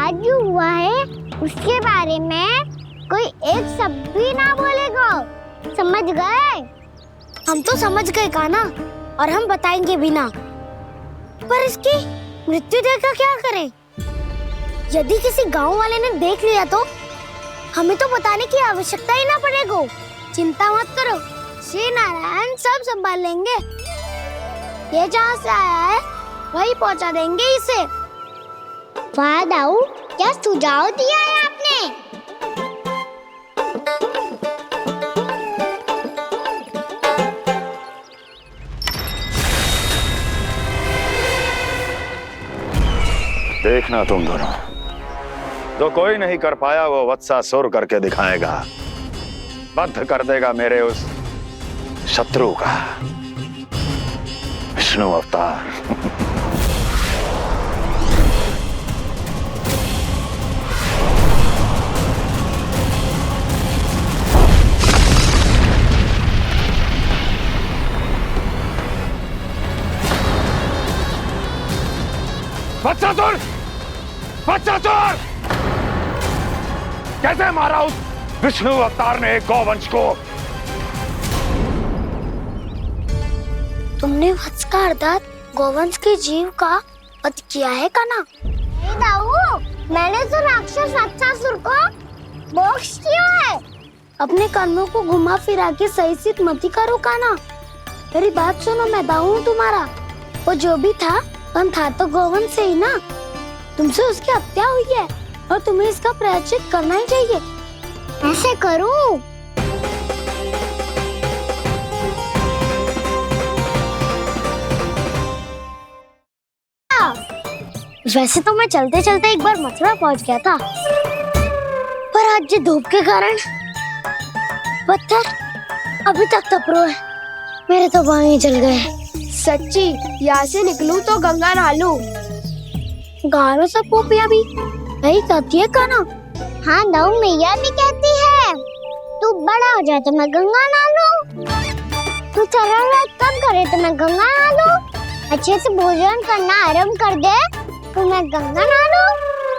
आज जो हुआ है उसके बारे में कोई एक शब्द भी ना बोलेगा, समझ गए? हम तो समझ गए कान्हा, और हम बताएंगे भी ना। पर इसकी मृत्यु देखकर क्या करें? यदि किसी गांव वाले ने देख लिया तो हमें तो बताने की आवश्यकता ही ना पड़ेगा। चिंता मत करो, श्री नारायण सब संभाल लेंगे। ये जहाँ से आया है वही पहुँचा देंगे इसे। वाह दाऊ, क्या सुझाव दिया है आपने। देखना तुम दोनों, जो कोई नहीं कर पाया वो वत्सासुर करके दिखाएगा, बद्ध कर देगा मेरे उस शत्रु का विष्णु अवतार। वत्सासुर! वत्सासुर! कैसे मारा उस विष्णु अवतार ने एक गौवंश को? तुमने वत्स का अर्थात गौवंश के जीव का वध किया है कान्हा? नहीं दाऊ, मैंने तो राक्षस वत्सासुर को मोक्ष किया है। अपने कर्मों को घुमा फिरा के सही सिद्ध मत करो कान्हा। मेरी बात सुनो, मैं दाऊ हूँ तुम्हारा। वो जो भी था था तो गौवंश से ही ना। तुमसे उसकी हत्या हुई है और तुम्हें इसका प्रायश्चित करना ही चाहिए। ऐसे करूं? वैसे तो मैं चलते चलते एक बार मथुरा पहुंच गया था, पर आज ये धूप के कारण पत्थर अभी तक तपरो है। मेरे तो बाएं जल गए। सच्ची, यहाँ से निकलूं तो गंगा नहा लूं। गारो सब पोपिया भी यही कहती है कान्हा। हाँ दाऊ, मैया भी कहती है तू बड़ा हो जाए तो मैं गंगा नहा लूं, तू चरण व्रत कम करे तो मैं गंगा नहा लूं, अच्छे से भोजन करना आरंभ कर दे तो मैं गंगा नहा लूं।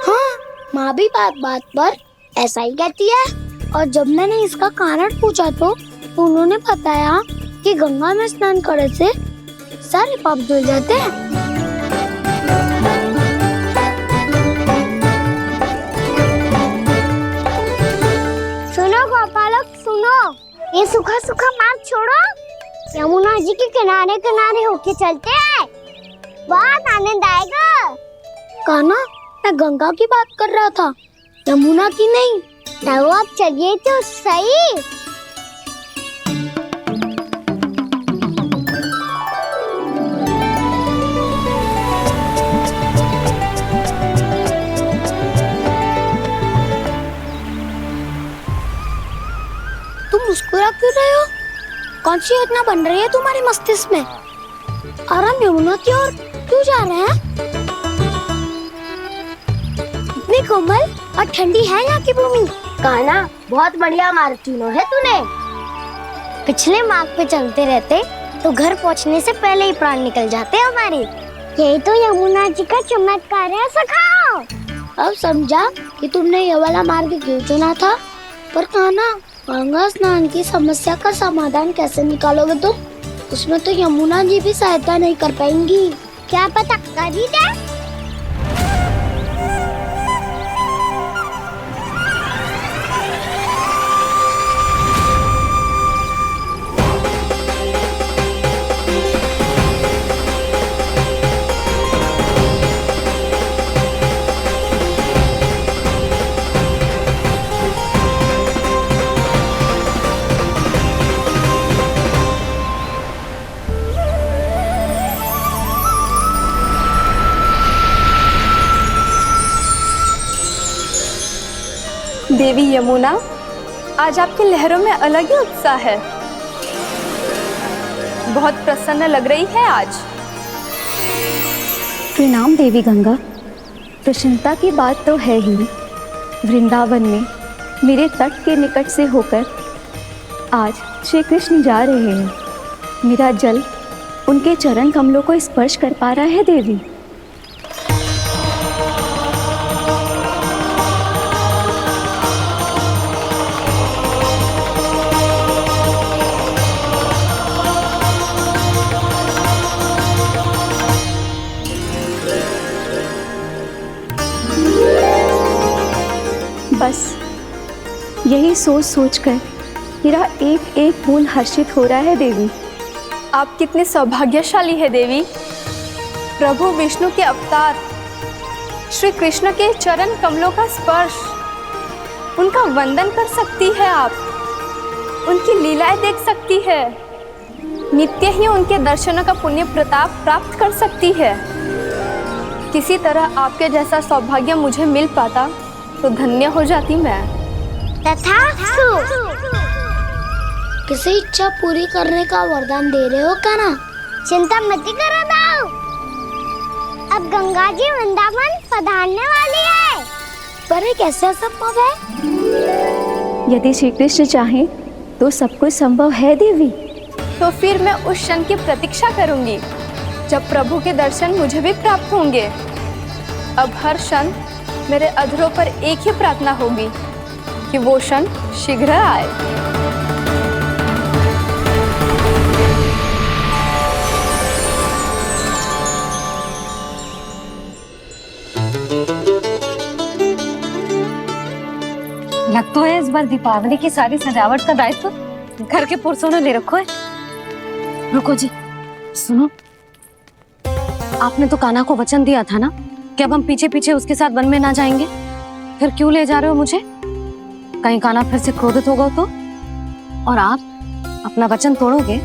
हाँ, माँ भी बात बात पर ऐसा ही कहती है। और जब मैंने इसका कारण पूछा तो उन्होंने बताया कि गंगा में स्नान करने से सारे पाप धुल जाते हैं। सुनो गोपालक सुनो, ये सूखा सूखा मार्ग छोड़ो, यमुना जी के किनारे किनारे होके चलते हैं, बहुत आनंद आएगा। कान्हा, मैं गंगा की बात कर रहा था, यमुना की नहीं। तो आप चलिए तो सही। मुस्कुरा क्यों रहे हो? कौन सी योजना बन रही है तुम्हारे मस्तिष्क में? और हम यमुना की ओर क्यों जा रहे हैं? इतनी कोमल और ठंडी है यहाँ की भूमि। कान्हा, बहुत बढ़िया मार्ग चुना है तूने। पिछले मार्ग पे चलते रहते तो घर पहुँचने से पहले ही प्राण निकल जाते हमारे। यही तो यमुना जी का चमत्कार है सखाओ। अब समझा कि तुमने ये वाला मार्ग क्यों चुना था। पर कान्हा, गंगा स्नान की समस्या का समाधान कैसे निकालोगे तुम? उसमें तो यमुना जी भी सहायता नहीं कर पाएंगी। क्या पता कर ही दे। देवी यमुना, आज आपकी लहरों में अलग ही उत्साह है। बहुत प्रसन्न लग रही है आज। प्रणाम देवी गंगा। प्रसन्नता की बात तो है ही। वृंदावन में मेरे तट के निकट से होकर आज श्री कृष्ण जा रहे हैं। मेरा जल उनके चरण कमलों को स्पर्श कर पा रहा है देवी। बस यही सोच सोच कर मेरा एक एक खून हर्षित हो रहा है देवी। आप कितने सौभाग्यशाली है देवी। प्रभु विष्णु के अवतार श्री कृष्ण के चरण कमलों का स्पर्श, उनका वंदन कर सकती है आप, उनकी लीलाएं देख सकती है, नित्य ही उनके दर्शनों का पुण्य प्रताप प्राप्त कर सकती है। किसी तरह आपके जैसा सौभाग्य मुझे मिल पाता तो धन्य हो जाती मैं। तथास्तु। किसी इच्छा पूरी करने का वरदान दे रहे हो क्या ना? चिंता मत करो दाऊ, अब गंगा जी वृंदावन पधारने वाली है। पर ये कैसे संभव है? यदि श्री कृष्ण चाहें तो सब कुछ संभव है देवी। तो फिर मैं उस क्षण की प्रतीक्षा करूंगी जब प्रभु के दर्शन मुझे भी प्राप्त होंगे। अब हर क्षण मेरे अधरों पर एक ही प्रार्थना होगी कि वो क्षण शीघ्र आए। लग तो है इस बार दीपावली की सारी सजावट का दायित्व घर के पुरुषों ने ले रखो है। रुको जी, सुनो, आपने तो कान्हा को वचन दिया था ना कि अब हम पीछे पीछे उसके साथ वन में ना जाएंगे, फिर क्यों ले जा रहे हो मुझे? कहीं कान्हा फिर से क्रोधित होगा तो? और आप अपना वचन तोड़ोगे?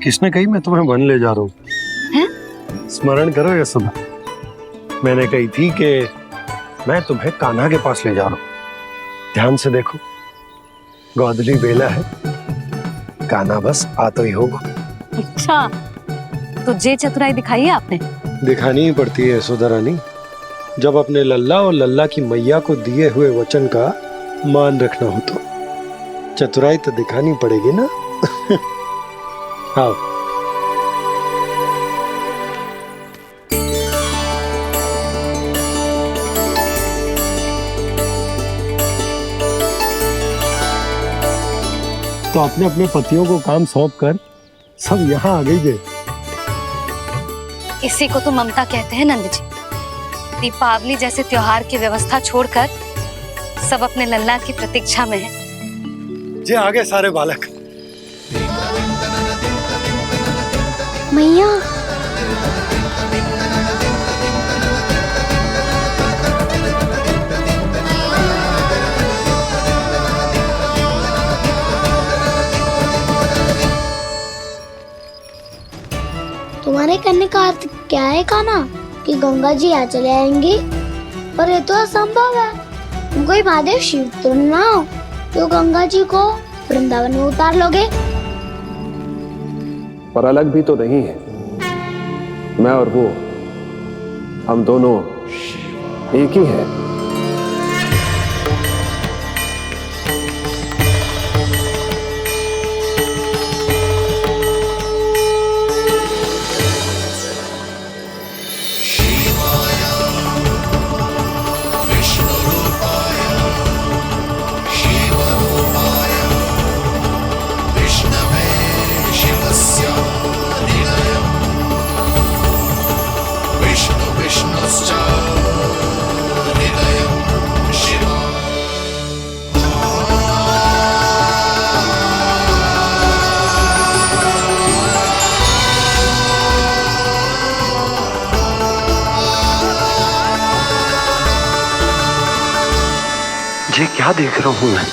किसने कही मैं तुम्हें वन ले जा रहा हूँ? स्मरण करो ये सुधा, मैंने कही थी कि मैं तुम्हें कान्हा के पास ले जा रहा हूँ। ध्यान से देखो, गोदली बेला है, कान्हा बस आ तो ही होगा। अच्छा, तो जे चतुराई दिखाई है आपने? दिखानी ही पड़ती है सुधा रानी, जब अपने लल्ला और लल्ला की मैया को दिए हुए वचन का मान रखना हो तो चतुराई तो दिखानी पड़ेगी ना। आओ। तो अपने अपने पतियों को काम सौंप कर सब यहाँ आ गई थे। इसी को तो ममता कहते हैं नंद जी। दीपावली जैसे त्योहार की व्यवस्था छोड़कर सब अपने लल्ला की प्रतीक्षा में हैं। जे आगे सारे बालक। मैया, तुम्हारे कहने का अर्थ क्या है कान्हा? कि गंगा जी यहाँ चले आएंगे? पर ये तो असंभव है। तुम कोई महादेव शिव तो ना हो तो गंगा जी को वृंदावन में उतार लोगे? पर अलग भी तो नहीं है, मैं और वो, हम दोनों एक ही हैं। ये क्या देख रहा हूँ मैं?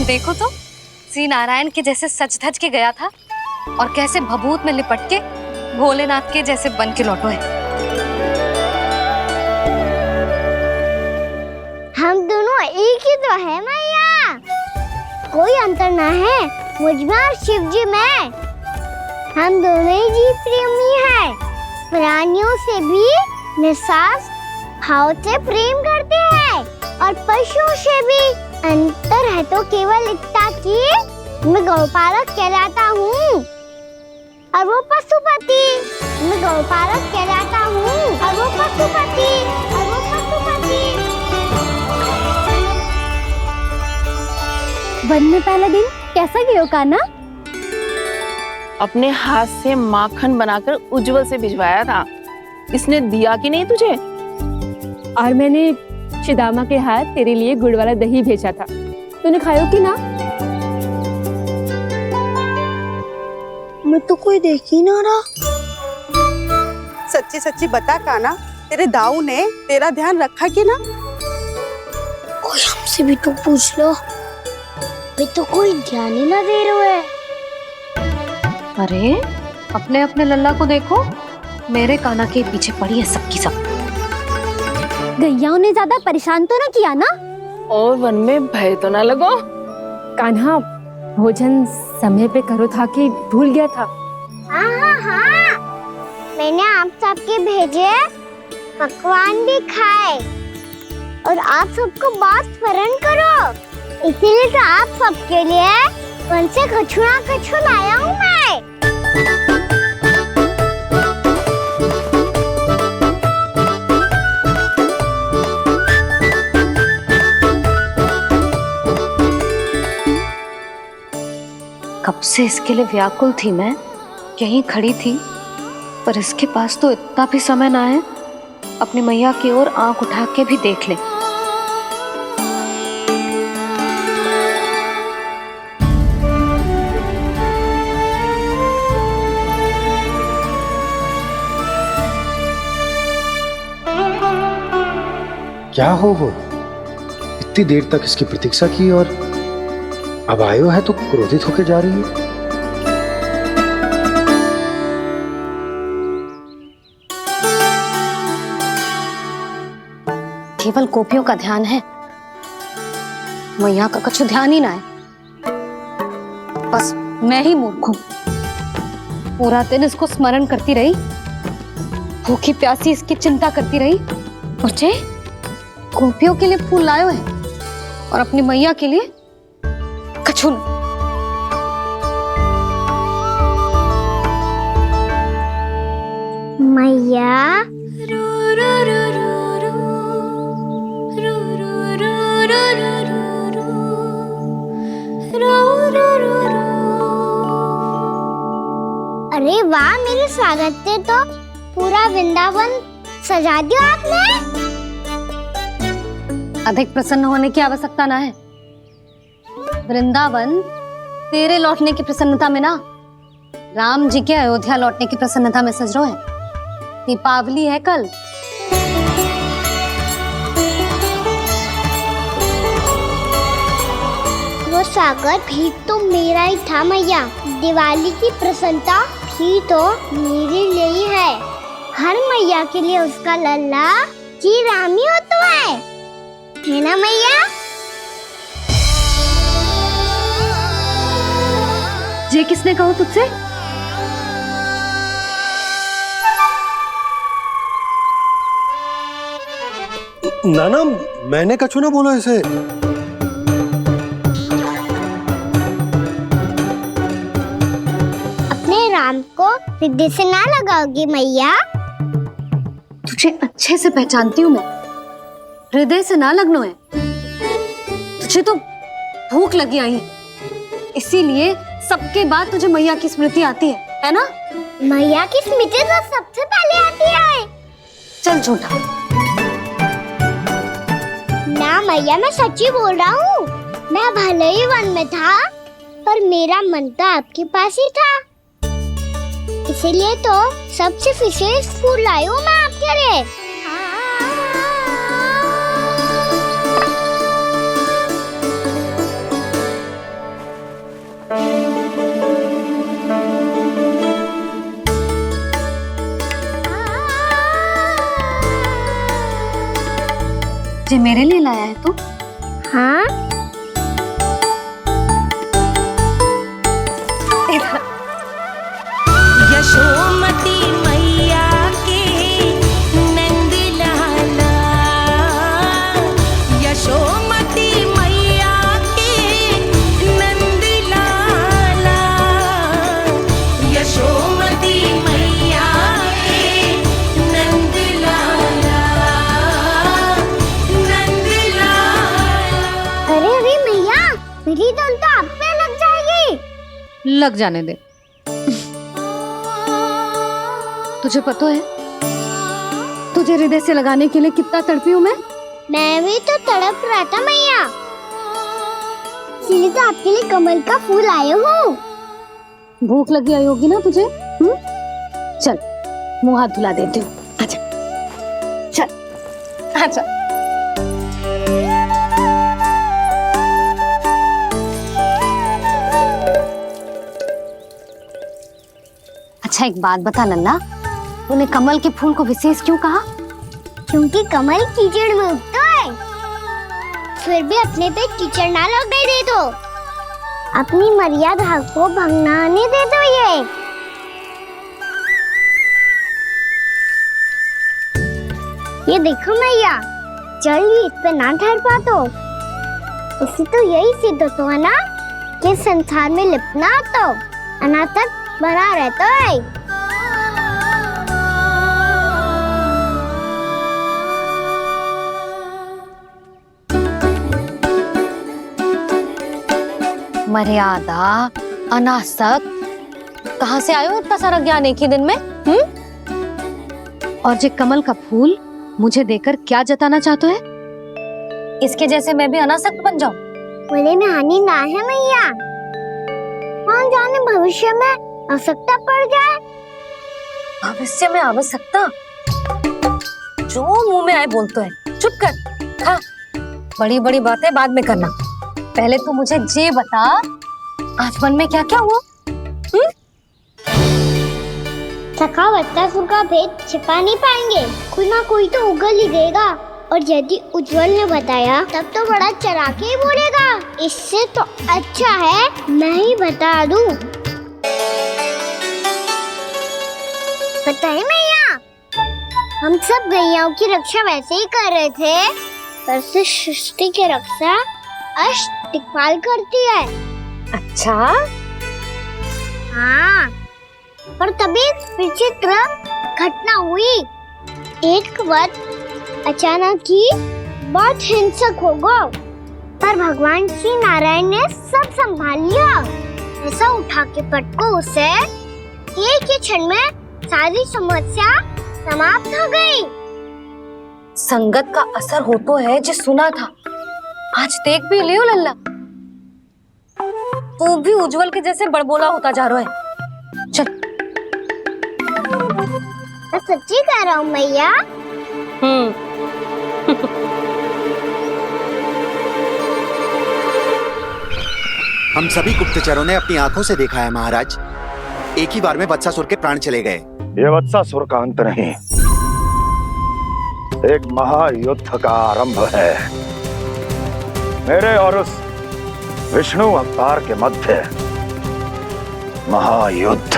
देखो तो, श्री नारायण के जैसे सच धज के गया था और कैसे भभूत में लिपट के भोलेनाथ के जैसे बन के लौटो है। हम दोनों एक ही तो है मैया, कोई अंतर ना है मुझ में और शिव जी में। हम दोनों ही जीव प्रेमी हैं, प्राणियों से भी निस्वार्थ भाव से प्रेम करते हैं और पशुओं से भी। अंतर है तो केवल इतना कि मैं गौपालक कहलाता हूँ और वो पशुपति। मैं गौपालक कहलाता हूँ और वो वो पशुपति, और वो पशुपति। वन में पहला दिन कैसा गया कान्हा? अपने हाथ से माखन बनाकर उज्जवल से भिजवाया था। इसने दिया कि नहीं तुझे? और मैंने शिदामा के हाथ तेरे लिए गुड़ वाला दही भेजा था, तूने खाया कि ना? मैं तो कोई देख ही ना रहा। सच्ची सच्ची बता कान्हा, तेरे दाऊ ने तेरा ध्यान रखा कि ना? कोई हमसे भी तो पूछ लो। वे तो कोई ध्यान ही ना दे रहे हैं। अरे अपने अपने लल्ला को देखो, मेरे कान्हा के पीछे पड़ी है सबकी सब। गैयाओं ने ज्यादा परेशान तो ना किया ना? और वन में भय तो ना लगो। कान्हा भोजन समय पे करो था कि भूल गया था? हाँ, मैंने आप सबके भेजे पकवान भी खाए और आप सबको बात स्मरण करो, इसीलिए तो आप सबके लिए वन से कछु लाया हूँ मैं। कब से इसके लिए व्याकुल थी मैं, यहीं खड़ी थी, पर इसके पास तो इतना भी समय ना है अपनी मैया की ओर आंख उठा के भी देख ले। क्या हो इतनी देर तक इसकी प्रतीक्षा की और अब आयो है तो क्रोधित होकर जा रही है। केवल गोपियों का ध्यान है, मैया का कुछ ध्यान ही ना है। बस मैं ही मूर्ख हूं, पूरा दिन इसको स्मरण करती रही, भूखी प्यासी इसकी चिंता करती रही, और जे गोपियों के लिए फूल लायो है और अपनी मैया के लिए कछु। मैया अरे वाह, मेरे स्वागत से तो पूरा वृंदावन सजा दिया आपने। अधिक प्रसन्न होने की आवश्यकता ना है। वृंदावन तेरे लौटने की प्रसन्नता में ना, राम जी के अयोध्या लौटने की प्रसन्नता में सज रहे हैं। दीपावली है कल। वो स्वागत भी तो मेरा ही था मैया। दिवाली की प्रसन्नता भी तो मेरे लिए ही है। हर मैया के लिए उसका लल्ला जी राम ही होता है ना मैया? ये किसने कहा तुझसे? नाना, मैंने कछु ना बोला इसे। अपने राम को सिद्धि से ना लगाओगी मैया? तुझे अच्छे से पहचानती हूँ मैं, हृदय से ना लगनो है। तुझे तो भूख लगी आई, इसीलिए सबके बाद तुझे मैया की स्मृति आती है ना? मैया की स्मृति तो सबसे पहले आती है। चल झूठा। ना मैया, मैं सच्ची बोल रहा हूँ। मैं भले ही वन में था, पर मेरा मन तो आपके पास ही था। इसीलिए तो सबसे विशेष फूल लाई हूँ मैं आपके लिए। ये मेरे लिए लाया है तू? हाँ, यशोमती मैया के नंद लाला, यशोमती मैया के नंद लाला, यशोमती मैया के नंद लाला। लग जाने दे। तुझे पता है तुझे हृदय से लगाने के लिए कितना तड़पी हूँ मैं भी तो तड़प रहा था मैया, इसलिए तो आपके लिए कमल का फूल आया हूँ। भूख लगी आई होगी ना तुझे? चल मुंह हाथ धुला देती हूँ। आजा चल आजा। अच्छा एक बात बता लल्ला, तूने कमल के फूल को विशेष क्यों कहा? क्योंकि कमल कीचड़ में उगता है, फिर भी अपने पे कीचड़ ना लगने दे दो, अपनी मर्यादा को भंगना नहीं दे दो। ये देखो मैया, जल भी इस पे ना ठहर पा तो इससे तो यही सिद्ध होता है ना कि संसार में लिपना तो अनाथ तक बना रहता है। मर्यादा, अनासक्त, कहाँ से आयो इतना सारा ज्ञान एक ही दिन में? और जे कमल का फूल मुझे देकर क्या जताना चाहते है? इसके जैसे मैं भी अनासक्त बन जाऊं? बोले में हानि ना है मैया, कौन जाने भविष्य में आवश्यकता पड़ जाए। भविष्य में आवश्यकता? जो मुंह में आए बोलते है, चुप कर। हाँ, बड़ी बड़ी बातें बाद में करना, पहले तू मुझे ये बता आज मन में क्या क्या हुआ? सखावत्तासुर का भेद छिपा नहीं पाएंगे, कोई ना कोई तो उगल ही देगा, और यदि उज्जवल ने बताया तब तो बड़ा चढ़ा के ही बोलेगा। इससे तो अच्छा है मैं ही बता दूं। पता है मैया, हम सब गैयाओं की रक्षा वैसे ही कर रहे थे, पर से सृष्टि की रक्षा अष्ट दिक्पाल करती है। अच्छा? हाँ, पर तभी विचित्र घटना हुई। एक वक्त अचानक ही बहुत हिंसक हो गया, पर भगवान श्री नारायण ने सब संभाल लिया। ऐसा उठा के पटको उसे, एक ही क्षण में सारी समस्या समाप्त हो गई। संगत का असर हो तो है जो सुना था, आज देख भी लियो लल्ला, तू भी उज्जवल के जैसे बड़बोला होता जा रहा है। चल। मैं सच्ची कह रहा हूँ मैया। हम सभी गुप्तचरों ने अपनी आंखों से देखा है महाराज, एक ही बार में वत्सासुर के प्राण चले गए। ये वत्सासुर का अंत नहीं, एक महायुद्ध का आरंभ है। मेरे और उस विष्णु अवतार के मध्य महायुद्ध।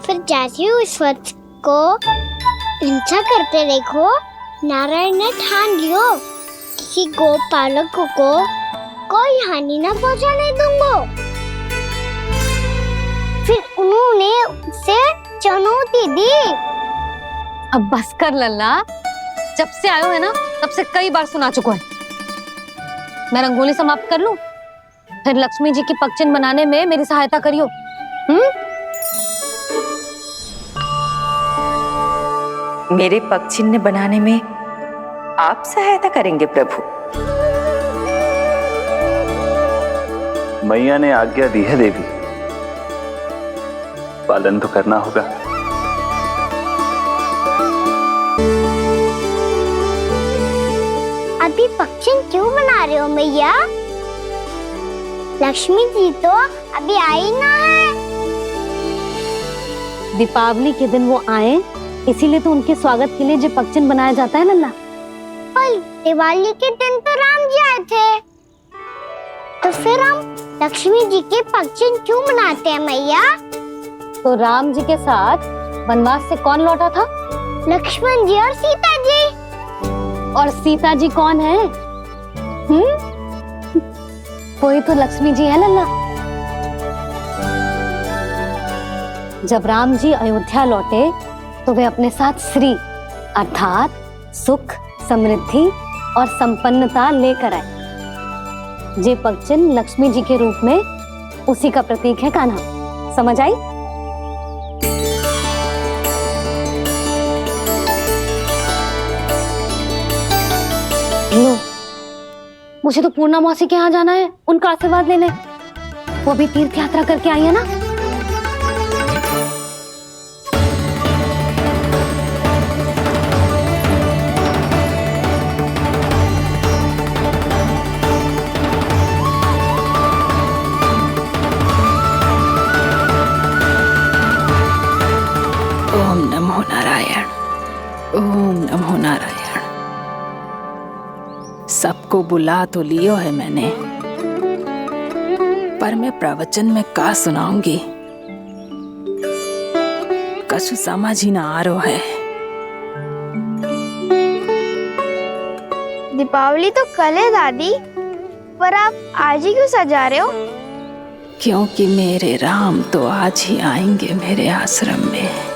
फिर जैसे ही उस वत्स को हिंसा करते देखो, नारायण ने ठान लियो किसी गोपालक को कोई हानि न पहुंचाने दूंगा। फिर उन्होंने उसे चुनौती दी। अब बस कर लल्ला, जब से आयो है ना तब से कई बार सुना चुका है। मैं रंगोली समाप्त कर लूं, फिर लक्ष्मी जी की पगचिन बनाने में मेरी सहायता करियो। मेरे पगचिन्ह बनाने में आप सहायता करेंगे प्रभु? मैया ने आज्ञा दी है देवी, पालन तो करना होगा। अभी पगचिन क्यों बना रहे हो मैया? लक्ष्मी जी तो अभी आई ना है। दीपावली के दिन वो आए, इसीलिए तो उनके स्वागत के लिए जो पगचिन बनाया जाता है लल्ला। पर दिवाली के दिन तो राम जी आए थे, तो फिर हम लक्ष्मी जी के पगचिन क्यों मनाते हैं मैया? तो राम जी के साथ वनवास से कौन लौटा था? लक्ष्मण जी और सीता जी। और सीता जी कौन है? वही तो लक्ष्मी जी है लल्ला। जब राम जी अयोध्या लौटे तो वे अपने साथ श्री अर्थात सुख, समृद्धि और संपन्नता लेकर आए। जे पग चिन्ह लक्ष्मी जी के रूप में उसी का प्रतीक है कान्हा। समझ आई? लो, मुझे तो पूर्णा मौसी के यहाँ जाना है, उनका आशीर्वाद लेने। वो अभी तीर्थ यात्रा करके आई है ना। ओम नमो नारायण, ओम नमो नारायण। सबको बुला तो लियो है मैंने, पर मैं प्रवचन में का सुनाऊंगी, कछु समझ ही ना आ रहा है। दीपावली तो कल है दादी, पर आप आज ही क्यों सजा रहे हो? क्योंकि मेरे राम तो आज ही आएंगे मेरे आश्रम में।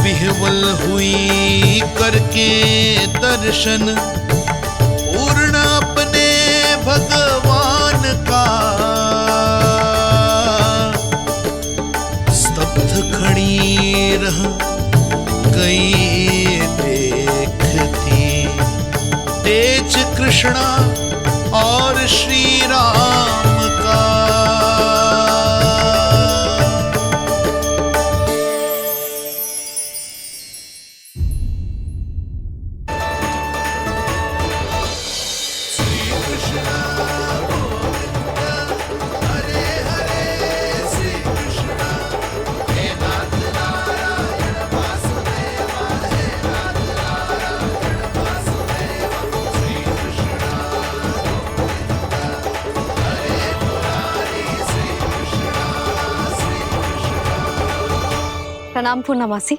विह्वल हुई करके दर्शन, पूर्ण अपने भगवान का, स्तब्ध खड़ी रह गई देखती तेज कृष्णा और श्री राम का। प्रणाम पूर्णा मौसी।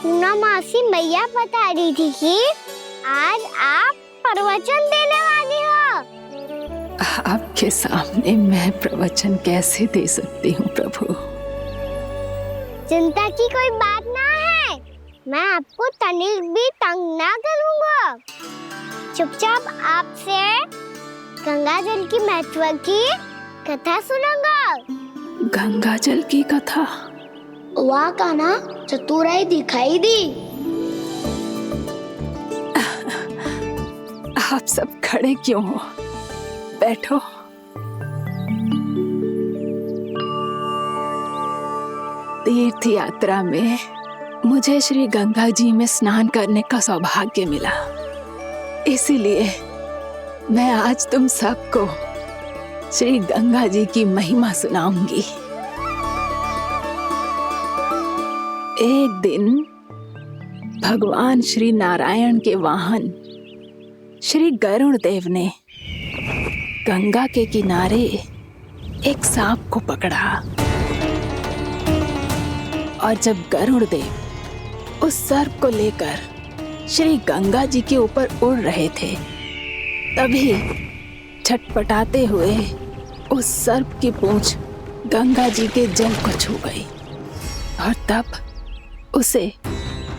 पूर्णा मासी मैया बता रही थी कि आज आप प्रवचन देने वाली हो। आपके सामने मैं प्रवचन कैसे दे सकती हूँ प्रभु? चिंता की कोई बात ना है, मैं आपको तनिक भी तंग ना करूँगा। चुपचाप आपसे गंगा जल की महत्व की कथा सुनूंगा। गंगा जल की कथा? वाह कान्हा, चतुराई दिखाई दी। आप सब खड़े क्यों हो? बैठो। तीर्थ यात्रा में मुझे श्री गंगा जी में स्नान करने का सौभाग्य मिला, इसीलिए मैं आज तुम सबको श्री गंगा जी की महिमा सुनाऊंगी। एक दिन भगवान श्री नारायण के वाहन श्री गरुड़ देव ने गंगा के किनारे एक सांप को पकड़ा, और जब गरुड़ देव उस सर्प को लेकर श्री गंगा जी के ऊपर उड़ रहे थे, तभी छटपटाते हुए उस सर्प की पूंछ गंगा जी के जल को छू गई, और तब उसे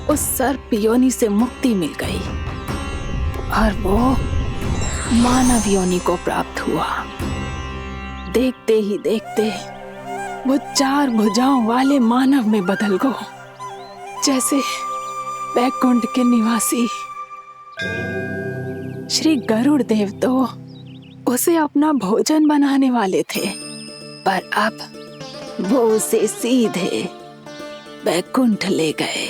उस सर्प योनि से मुक्ति मिल गई और वो मानव योनि को प्राप्त हुआ। देखते ही देखते वो 4 भुजाओं वाले मानव में बदल गया, जैसे बैकुंठ के निवासी। श्री गरुड़ देव तो उसे अपना भोजन बनाने वाले थे, पर अब वो उसे सीधे बैकुंठ ले गए।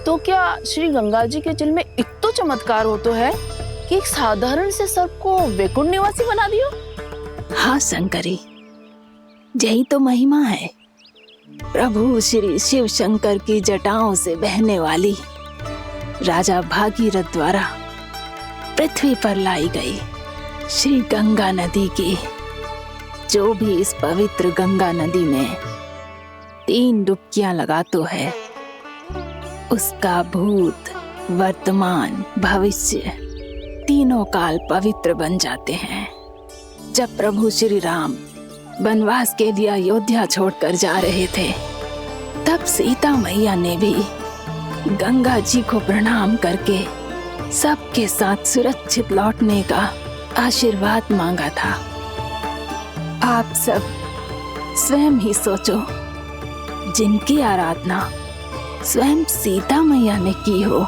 तो क्या श्री गंगा जी के जल में इतना चमत्कार हो तो है कि एक साधारण से सर्प को वैकुंठ निवासी बना दियो? हाँ शंकरी, यही तो महिमा है। प्रभु श्री शिव शंकर की जटाओं से बहने वाली राजा भागीरथ द्वारा पृथ्वी पर लाई गई श्री गंगा नदी की। जो भी इस पवित्र गंगा नदी में 3 डुबकियां लगातो है, उसका भूत, वर्तमान, भविष्य तीनों काल पवित्र बन जाते हैं। जब प्रभु श्री राम वनवास के लिए अयोध्या छोड़कर जा रहे थे, तब सीता मैया ने भी गंगा जी को प्रणाम करके सबके साथ सुरक्षित लौटने का आशीर्वाद मांगा था। आप सब स्वयं ही सोचो, जिनकी आराधना स्वयं सीता मैया ने की हो,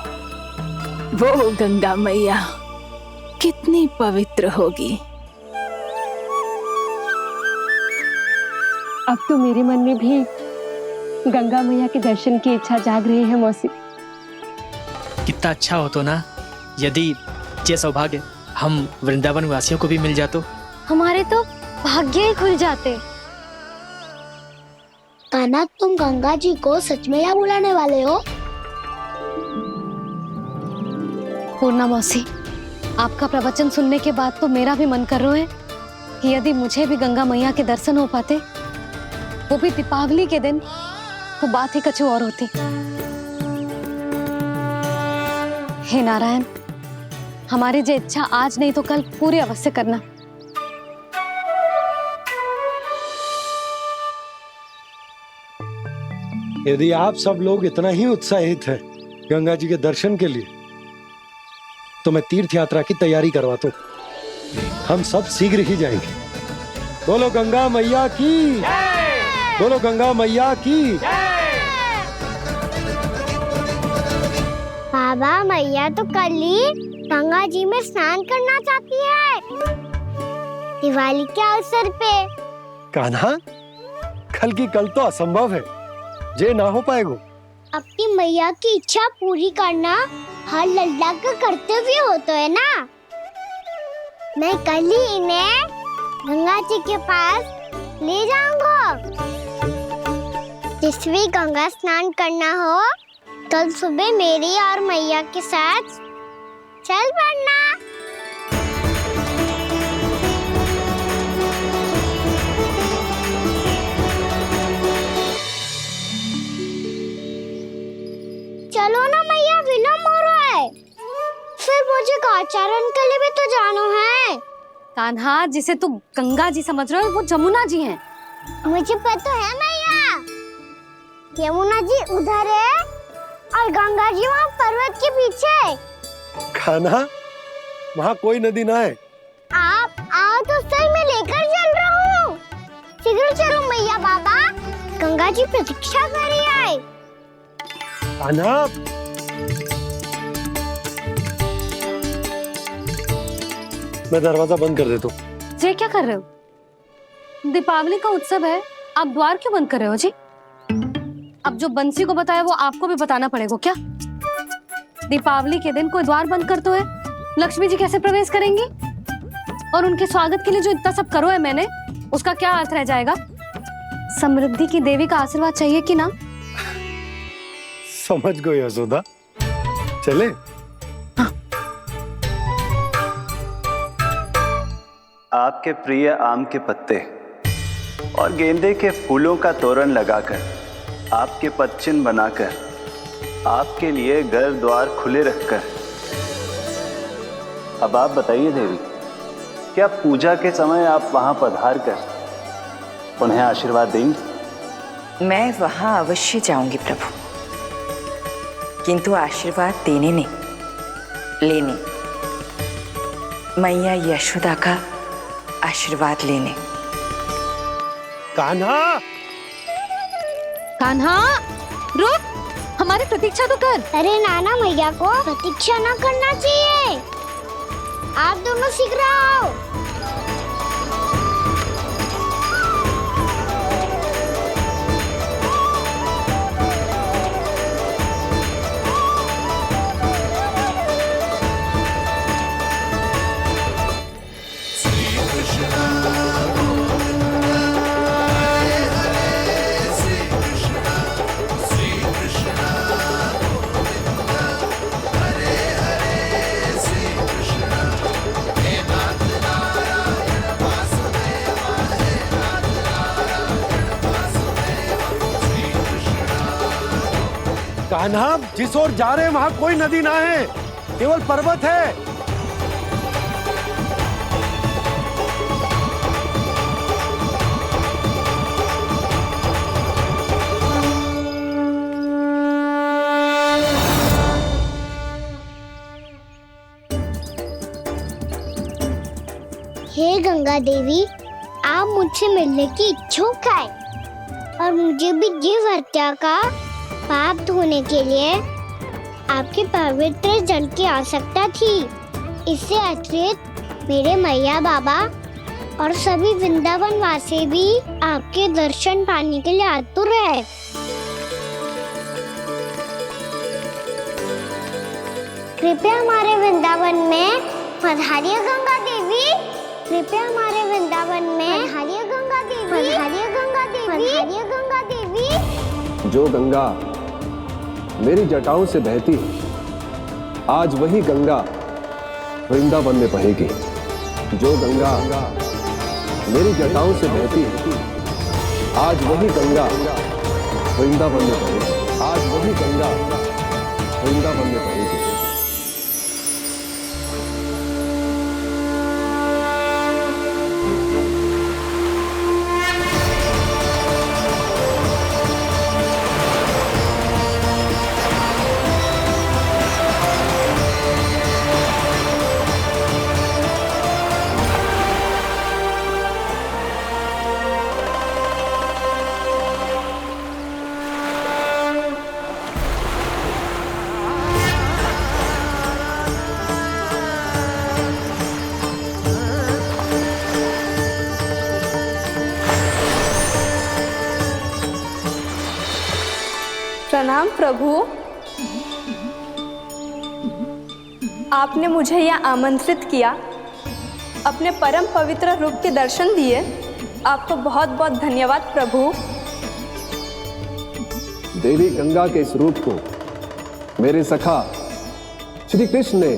वो गंगा मैया कितनी पवित्र होगी। अब तो मेरे मन में भी गंगा मैया के दर्शन की इच्छा जाग रही है मौसी। कितना अच्छा हो तो ना यदि ये सौभाग्य हम वृंदावन वासियों को भी मिल जातो। हमारे तो भाग्य ही खुल जाते। कान्हा, तुम गंगा जी को सच में यहाँ बुलाने वाले हो? पूर्णा मौसी, आपका प्रवचन सुनने के बाद तो मेरा भी मन कर रहा है कि यदि मुझे भी गंगा मैया के दर्शन हो पाते, वो भी दीपावली के दिन, तो बात ही कुछ और होती। हे नारायण, हमारी जो इच्छा आज नहीं तो कल पूरी अवश्य करना। यदि आप सब लोग इतना ही उत्साहित हैं गंगा जी के दर्शन के लिए, तो मैं तीर्थ यात्रा की तैयारी करवाता हूँ। हम सब शीघ्र ही जाएंगे। बोलो गंगा मैया की, बोलो गंगा मैया की। बाबा, मैया तो कल ही गंगा जी में स्नान करना चाहती है, दिवाली के अवसर पे। कान्हा, कल की कल तो असंभव है, जे ना हो पाएगा। अपनी मैया की इच्छा पूरी करना हर लल्ला का कर्तव्य होता है ना। मैं कल ही इन्हें गंगा जी के पास ले जाऊंगा। जिस भी गंगा स्नान करना हो, कल सुबह मेरी और मैया के साथ चल पड़ना। चलो ना मैया, विलम्ब हो रहा है। फिर मुझे गौचारण के लिए भी तो जाना है। कान्हा, जिसे तू गंगा जी समझ रहे हो, वो जमुना जी हैं। मुझे पता है मैया, यमुना जी उधर है और गंगा जी वहाँ पर्वत के पीछे। कान्हा, वहाँ कोई नदी ना है। आप आओ तो सही, मैं लेकर चल रहा हूँ। शीघ्र चलो मैया। बाबा, गंगा जी प्रतीक्षा कर रही है। कान्हा, मैं दरवाजा बंद कर देता हूँ। ये क्या कर रहे हो? दीपावली का उत्सव है, आप द्वार क्यों बंद कर रहे हो जी? अब जो बंसी को बताया वो आपको भी बताना पड़ेगा क्या? दीपावली के दिन कोई द्वार बंद कर तो है, लक्ष्मी जी कैसे प्रवेश करेंगी? और उनके स्वागत के लिए जो इतना सब करो है मैंने, उसका क्या अर्थ रह जाएगा? समृद्धि की देवी का आशीर्वाद चाहिए कि ना? समझ गई यशोदा, चले। आपके प्रिय आम के पत्ते और गेंदे के फूलों का तोरण लगाकर, आपके पदचिन्ह बनाकर, आपके लिए घर द्वार खुले रखकर, अब आप बताइए देवी, क्या पूजा के समय आप वहां पधार कर उन्हें आशीर्वाद देंगी? मैं वहां अवश्य जाऊंगी प्रभु, किंतु आशीर्वाद देने नहीं, लेने, मैया यशोदा का आशीर्वाद लेने। कान्हा, कान्हा, रुक, हमारी प्रतीक्षा तो कर। अरे नाना, मैया को प्रतीक्षा ना करना चाहिए। आप दोनों शीघ्र आओ। कान्हा, जिस ओर जा रहे हैं वहां कोई नदी ना है, केवल पर्वत है। हे गंगा देवी, आप मुझसे मिलने की इच्छुक है और मुझे भी जीव हत्या का पाप धोने के लिए आपके पवित्र जल की आवश्यकता थी। इससे अतिरिक्त मेरे मैया बाबा और सभी वृंदावन वासी भी आपके दर्शन पाने के लिए आतुर है। कृपया हमारे वृंदावन में पधारिए गंगा देवी। कृपया हमारे वृंदावन में पधारिए गंगा देवी। पधारिए गंगा देवी। पधारिए गंगा देवी। जो गंगा मेरी जटाओं से बहती है, आज वही गंगा वृंदावन में बहेगी। जो गंगा मेरी जटाओं से बहती है, आज वही गंगा वृंदावन में बहेगी। आज वही गंगा वृंदावन में बहेगी। प्रणाम प्रभु। आपने मुझे यह आमंत्रित किया, अपने परम पवित्र रूप के दर्शन दिए। आपको बहुत बहुत धन्यवाद प्रभु। देवी गंगा के इस रूप को मेरे सखा श्री कृष्ण ने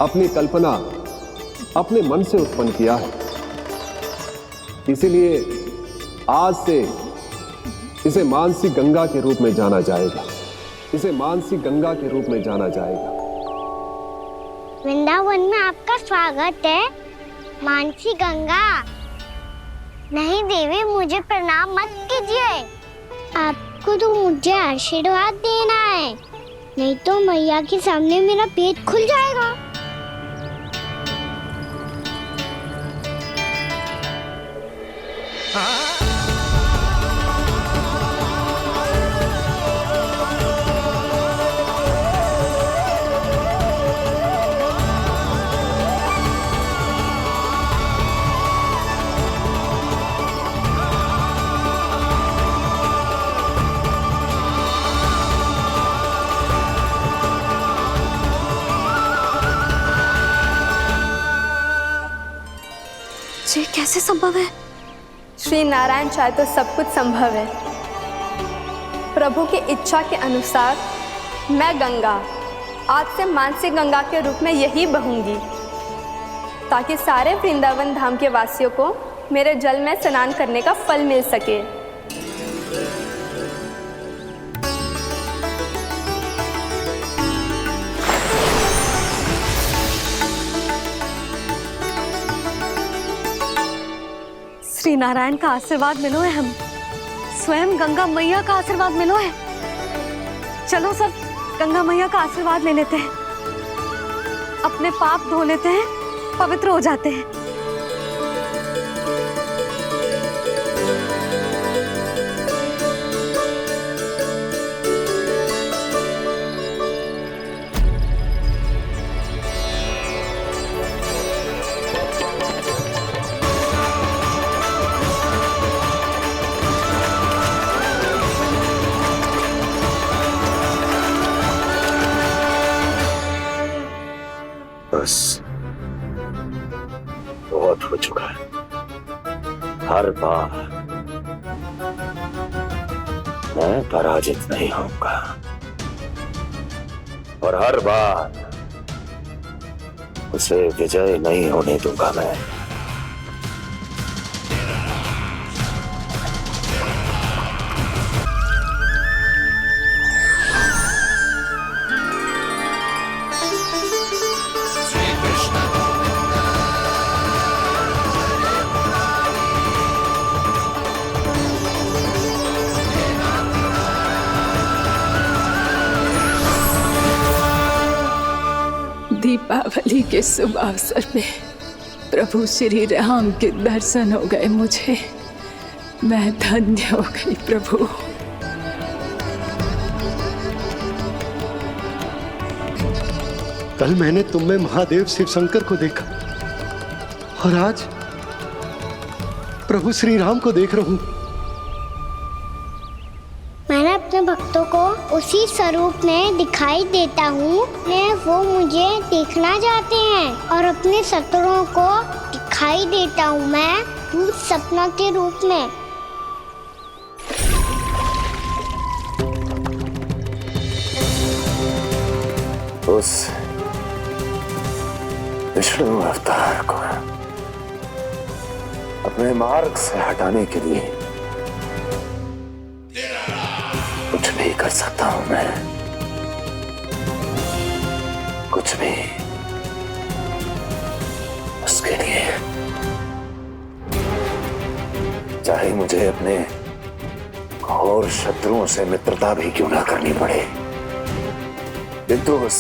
अपनी कल्पना अपने मन से उत्पन्न किया है। इसीलिए आज से इसे मानसी गंगा के रूप में जाना जाएगा। इसे मानसी गंगा के रूप में जाना जाएगा। वृंदावन में आपका स्वागत है मानसी गंगा। नहीं देवी, मुझे प्रणाम मत कीजिए। आपको तो मुझे आशीर्वाद देना है, नहीं तो मैया के सामने मेरा पेट खुल जाएगा। ये कैसे संभव है? श्री नारायण चाहे तो सब कुछ संभव है। प्रभु की इच्छा के अनुसार मैं गंगा आज से मानसी गंगा के रूप में यही बहूंगी, ताकि सारे वृंदावन धाम के वासियों को मेरे जल में स्नान करने का फल मिल सके। श्री नारायण का आशीर्वाद मिलो है, हम स्वयं गंगा मैया का आशीर्वाद मिलो है। चलो सब गंगा मैया का आशीर्वाद ले लेते हैं, अपने पाप धो लेते हैं, पवित्र हो जाते हैं। बस बहुत हो चुका है। हर बार मैं पराजित नहीं होऊंगा और हर बार उसे विजय नहीं होने दूंगा मैं। दीपावली के शुभ अवसर पे प्रभु श्री राम के दर्शन हो गए मुझे। मैं धन्य हो गई प्रभु। कल मैंने तुम में महादेव शिव शंकर को देखा और आज प्रभु श्री राम को देख रहा हूं। मैंने अपने भक्तों को उसी स्वरूप में दिखाई देता हूँ वो मुझे देखना चाहते हैं और अपने शत्रुओं को दिखाई देता हूँ मैं भूत सपना के रूप में। उस विष्णु अवतार को अपने मार्ग से हटाने के लिए कुछ भी कर सकता हूं मैं, कुछ भी। उसके लिए चाहे मुझे अपने घोर शत्रुओं से मित्रता भी क्यों ना करनी पड़े, किंतु उस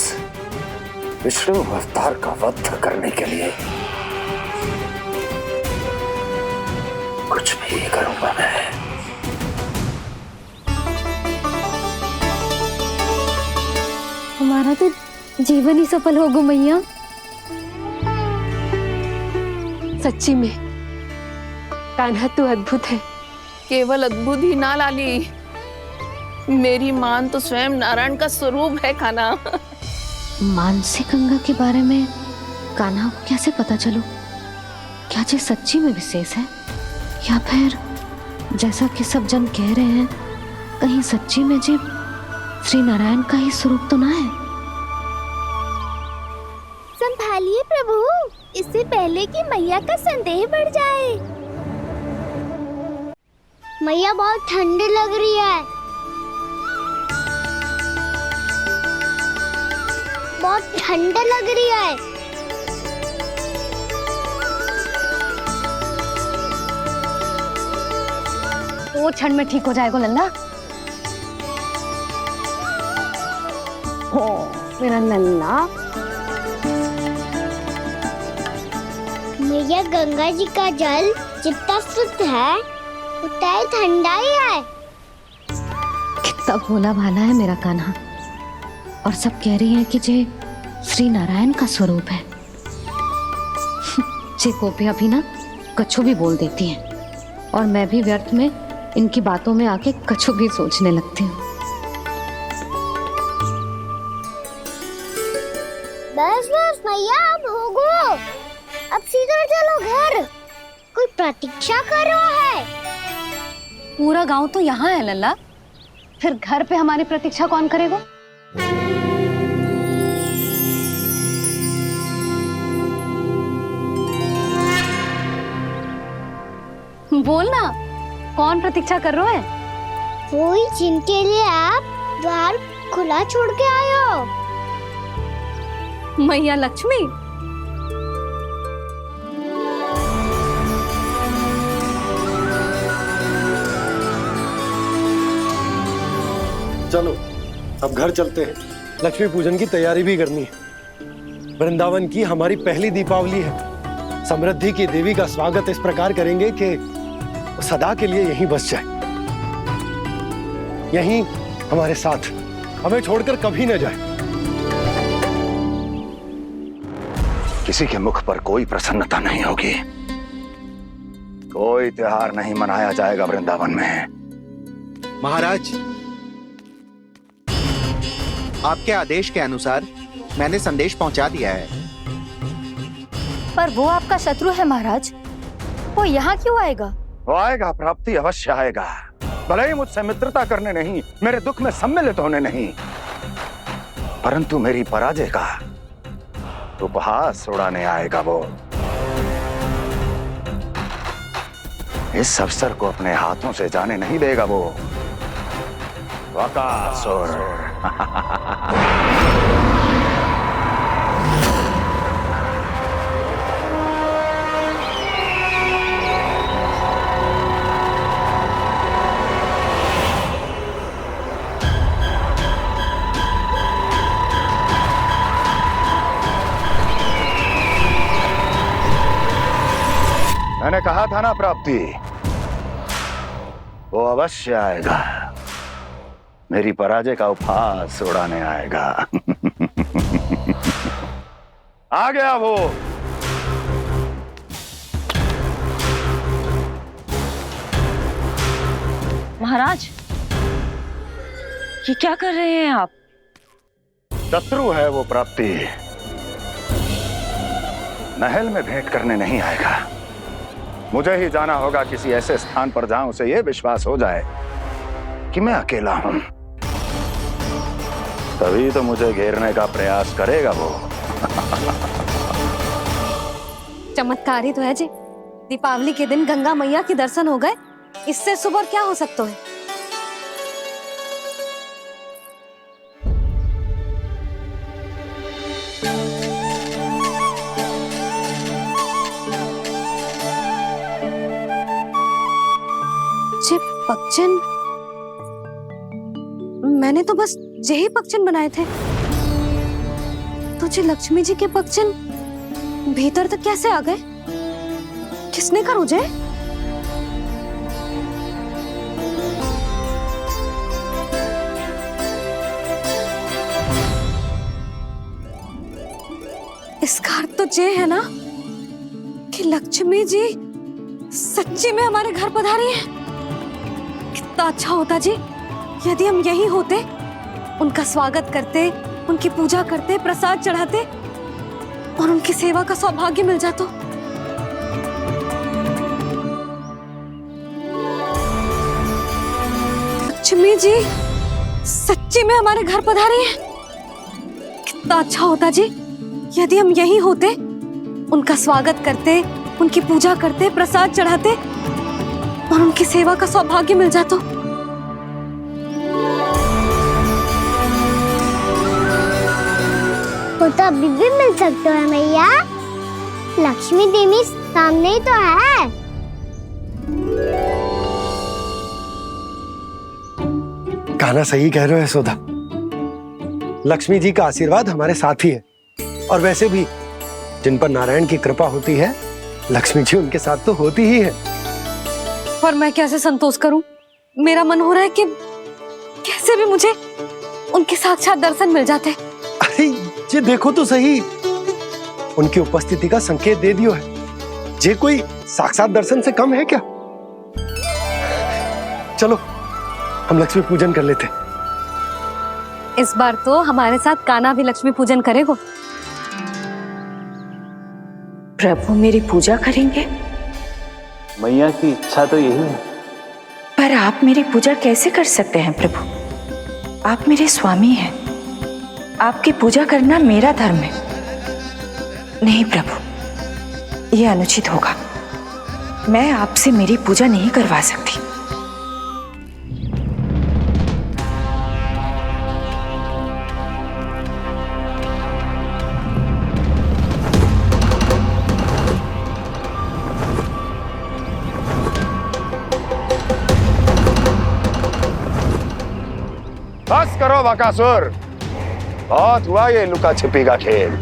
विष्णु अवतार का वध करने के लिए कुछ भी करूंगा मैं। हमारा तो जीवन ही सफल होगा मैया। सच्ची में कान्हा तू अद्भुत है। केवल अद्भुत ही ना लाली, मेरी मान तो स्वयं नारायण का स्वरूप है कान्हा। मानसी गंगा के बारे में कान्हा को कैसे पता चलो? क्या ये सच्ची में विशेष है या फिर जैसा कि सब जन कह रहे हैं कहीं सच्ची में जी श्री नारायण का ही स्वरूप तो ना है? संभालिए प्रभु, इससे पहले कि मैया का संदेह बढ़ जाए। मैया बहुत ठंडी लग रही है, बहुत ठंड लग रही है। वो क्षण में ठीक हो जाएगा लल्ला। हो मेरा लल्ला। मैया गंगा जी का जल जितना शुद्ध है उतना ही ठंडा ही है। कितना भोला भाला है मेरा कान्हा। और सब कह रही हैं कि जे श्री नारायण का स्वरूप है। जे गोपियां भी ना कछु भी बोल देती हैं और मैं भी व्यर्थ में इनकी बातों में आके कछु भी सोचने लगती हूँ। बस बस मैया, अब होगो, अब सीधा चलो घर। कोई प्रतीक्षा कर रहा है। पूरा गांव तो यहाँ है लल्ला, फिर घर पे हमारी प्रतीक्षा कौन करेगा? बोलना, कौन प्रतीक्षा कर रहे हैं? वही जिनके लिए आप द्वार खुला छोड़ के आए हो। मैया लक्ष्मी। चलो अब घर चलते हैं। लक्ष्मी पूजन की तैयारी भी करनी है। वृंदावन की हमारी पहली दीपावली है। समृद्धि की देवी का स्वागत इस प्रकार करेंगे कि सदा के लिए यहीं बस जाए, यहीं हमारे साथ, हमें छोड़कर कभी न जाए। किसी के मुख पर कोई प्रसन्नता नहीं होगी, कोई त्योहार नहीं मनाया जाएगा वृंदावन में। महाराज, आपके आदेश के अनुसार मैंने संदेश पहुंचा दिया है। पर वो आपका शत्रु है महाराज, वो यहाँ क्यों आएगा? वो आएगा, प्राप्ति अवश्य आएगा। भले ही मुझसे मित्रता करने नहीं, मेरे दुख में सम्मिलित होने नहीं, परंतु मेरी पराजय का उपहास उड़ाने आएगा वो। इस अवसर को अपने हाथों से जाने नहीं देगा वो बकासुर। मैंने कहा था ना प्राप्ति, वो अवश्य आएगा, मेरी पराजय का उपहास उड़ाने आएगा। आ गया वो। महाराज, ये क्या कर रहे हैं आप? शत्रु है वो प्राप्ति, महल में भेंट करने नहीं आएगा। मुझे ही जाना होगा किसी ऐसे स्थान पर जहां उसे यह विश्वास हो जाए कि मैं अकेला हूं, तभी तो मुझे घेरने का प्रयास करेगा वो। चमत्कार ही तो है जी, दीपावली के दिन गंगा मैया के दर्शन हो गए, इससे शुभ और क्या हो सकता है। पक्षन, मैंने तो बस यही पक्षन बनाए थे। तुझे लक्ष्मी जी के पक्षन भीतर तक कैसे आ गए? किसने कर मुझे? इसका अर्थ तो ये है ना कि लक्ष्मी जी सच्ची में हमारे घर पधारी है। कितना अच्छा होता जी यदि हम यही होते, उनका स्वागत करते, उनकी पूजा करते, प्रसाद चढ़ाते और उनकी सेवा का सौभाग्य मिल जाता। लक्ष्मी जी सच्ची में हमारे घर पधारी है। कितना अच्छा होता जी यदि हम यही होते, उनका स्वागत करते, उनकी पूजा करते, प्रसाद चढ़ाते और उनकी सेवा का सौभाग्य मिल जाता। वो तो अभी भी मिल सकते हैं मैया, लक्ष्मी देवी सामने ही तो है। कान्हा सही कह रहे हो यशोदा, लक्ष्मी जी का आशीर्वाद हमारे साथ ही है, और वैसे भी जिन पर नारायण की कृपा होती है, लक्ष्मी जी उनके साथ तो होती ही है। पर मैं कैसे संतोष करूं? मेरा मन हो रहा है कि कैसे भी मुझे उनके साक्षात दर्शन मिल जाते। अरे ये देखो तो सही, उनकी उपस्थिति का संकेत दे दियो है। ये कोई साक्षात दर्शन से कम है क्या? चलो हम लक्ष्मी पूजन कर लेते। इस बार तो हमारे साथ कान्हा भी लक्ष्मी पूजन करेगा। प्रभु मेरी पूजा करेंगे? मैया की इच्छा तो यही है। पर आप मेरी पूजा कैसे कर सकते हैं प्रभु? आप मेरे स्वामी हैं, आपकी पूजा करना मेरा धर्म है। नहीं प्रभु, यह अनुचित होगा। मैं आपसे मेरी पूजा नहीं करवा सकती। बस करो बकासुर, बहुत हुआ ये लुका छिपी का खेल।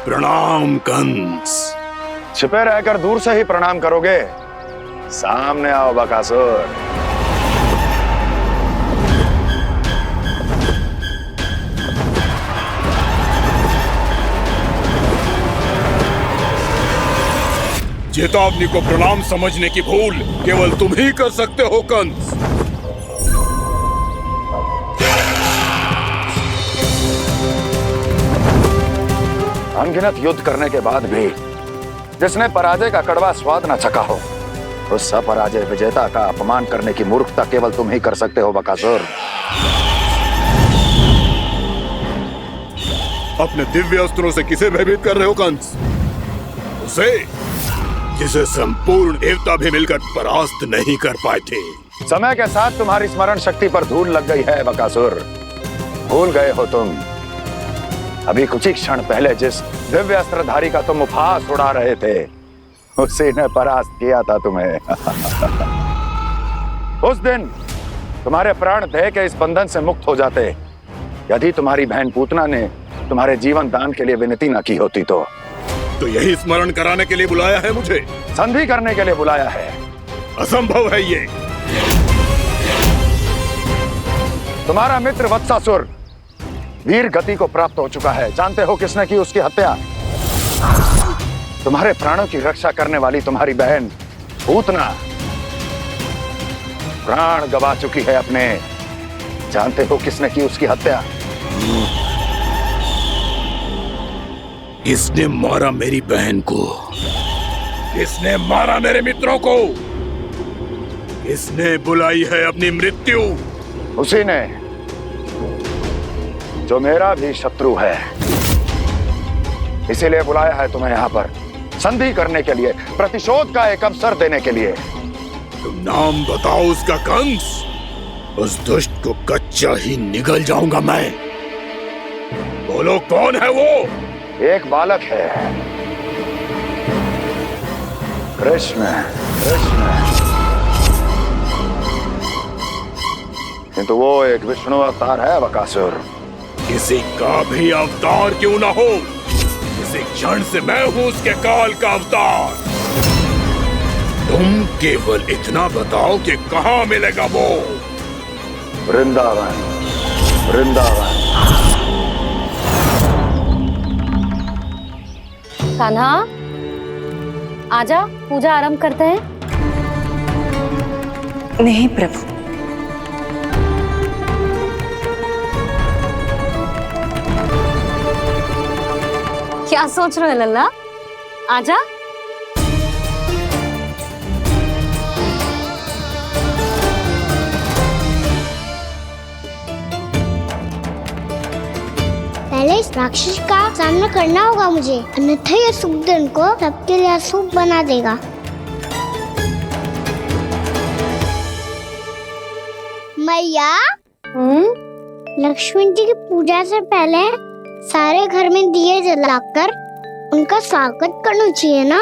प्रणाम कंस। छिपे रहकर दूर से ही प्रणाम करोगे? सामने आओ बकासुर। चेतावनी को प्रणाम समझने की भूल केवल तुम ही कर सकते हो कंस। अनगिनत युद्ध करने के बाद भी जिसने पराजय का कड़वा स्वाद न चखा हो, उस अपराजय विजेता का अपमान करने की मूर्खता केवल तुम ही कर सकते हो बकासुर। अपने दिव्य अस्त्रों से किसे भयभीत कर रहे हो कंस? उसे जिसे संपूर्ण देवता भी मिलकर परास्त नहीं कर पाए थे। समय के साथ तुम्हारी स्मरण शक्ति पर धूल लग गई है बकासुर। भूल गए हो तुम अभी कुछ ही क्षण पहले जिस दिव्य अस्त्रधारी का तुम उपहास उड़ा रहे थे, उसी ने परास्त किया था तुम्हें। उस दिन तुम्हारे प्राण देह के इस बंधन से मुक्त हो जाते यदि तुम्हारी बहन पूतना ने तुम्हारे जीवन दान के लिए विनती न की होती तो यही स्मरण कराने के लिए बुलाया है मुझे? संधि करने के लिए बुलाया है। असंभव है ये। तुम्हारा मित्र वत्सासुर वीर गति को प्राप्त हो चुका है। जानते हो किसने की उसकी हत्या? तुम्हारे प्राणों की रक्षा करने वाली तुम्हारी बहन पूतना प्राण गवा चुकी है अपने। जानते हो किसने की उसकी हत्या? किसने मारा मेरी बहन को? किसने मारा मेरे मित्रों को? किसने बुलाई है अपनी मृत्यु? उसी ने जो मेरा भी शत्रु है। इसीलिए बुलाया है तुम्हें यहाँ पर संधि करने के लिए, प्रतिशोध का एक अवसर देने के लिए। तुम नाम बताओ उसका कंस। उस दुष्ट को कच्चा ही निगल जाऊंगा मैं। बोलो कौन है वो? एक बालक है, कृष्ण। किंतु वो एक विष्णु अवतार है बकासुर। किसी का भी अवतार क्यों ना हो, इसी क्षण से मैं हूं उसके काल का अवतार। तुम केवल इतना बताओ कि कहां मिलेगा वो? वृंदावन। वृंदावन। कान्हा, आजा, पूजा आरंभ करते हैं। नहीं प्रभु, क्या सोच रहे हो लल्ला? आजा। पहले इस राक्षस का सामना करना होगा मुझे, अन्यथा ये शुभ दिन को सबके लिए अशुभ बना देगा। मैया, लक्ष्मी जी की पूजा से पहले सारे घर में दिए जलाकर उनका स्वागत करना चाहिए ना?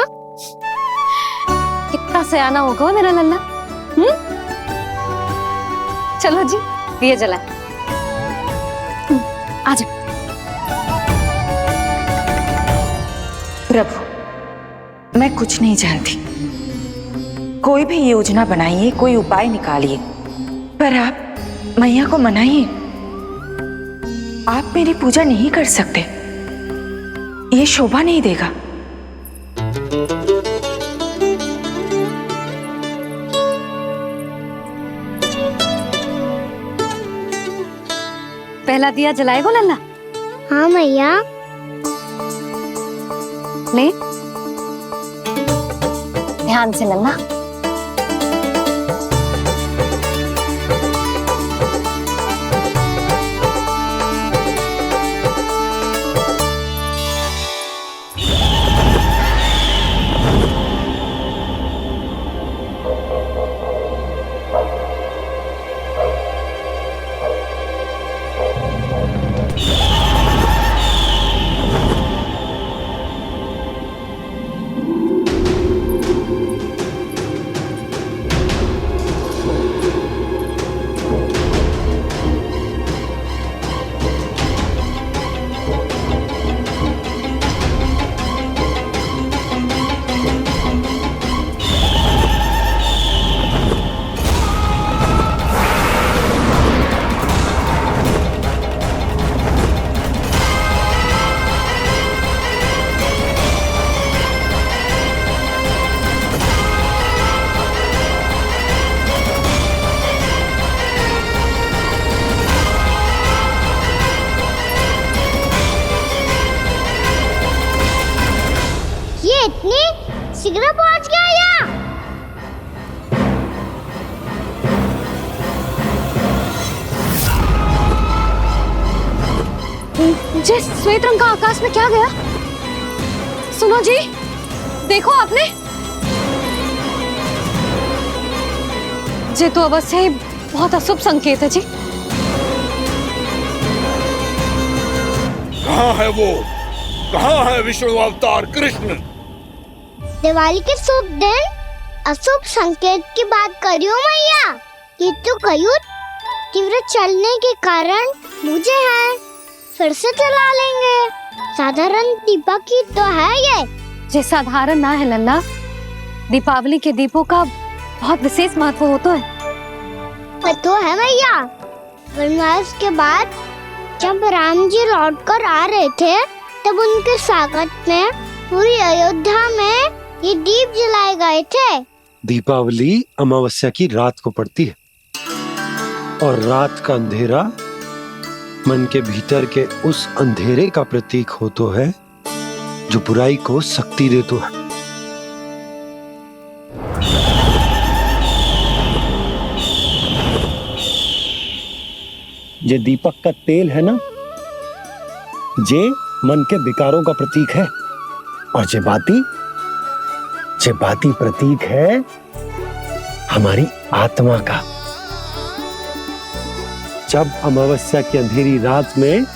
कितना सयाना होगा मेरा लल्ला। चलो जी, दिए जलाए। आजा। प्रभु, मैं कुछ नहीं जानती। कोई भी योजना बनाइए, कोई उपाय निकालिए, पर आप मैया को मनाइए। आप मेरी पूजा नहीं कर सकते, ये शोभा नहीं देगा। पहला दिया जलाएगो लल्ला? हाँ मैया। ले, ध्यान से लल्ला। शीघ्र पहुंच गया यहाँ। जिस श्वेत रंग का आकाश में क्या गया? सुनो जी, देखो आपने, ये तो अवश्य ही बहुत अशुभ संकेत है जी। कहाँ है वो? कहाँ है विष्णु अवतार कृष्ण? दिवाली के शुभ दिन अशुभ संकेत की बात करियो मैया। ये तो कयूर तीव्र चलने के कारण मुझे है, फिर से चला लेंगे। साधारण दीपक ही तो है ये साधारण ना है लल्ला, दीपावली के दीपों का बहुत विशेष महत्व होता है। तो है मैया, वनवास के बाद जब राम जी लौटकर आ रहे थे तब उनके स्वागत में पूरी अयोध्या में ये दीप जलाए गए थे। दीपावली अमावस्या की रात को पड़ती है और रात का अंधेरा मन के भीतर के उस अंधेरे का प्रतीक होता है जो बुराई को शक्ति देता है। ये दीपक का तेल है ना, जे मन के विकारों का प्रतीक है, और जे बाती प्रतीक है हमारी आत्मा का। जब अमावस्या की अंधेरी रात में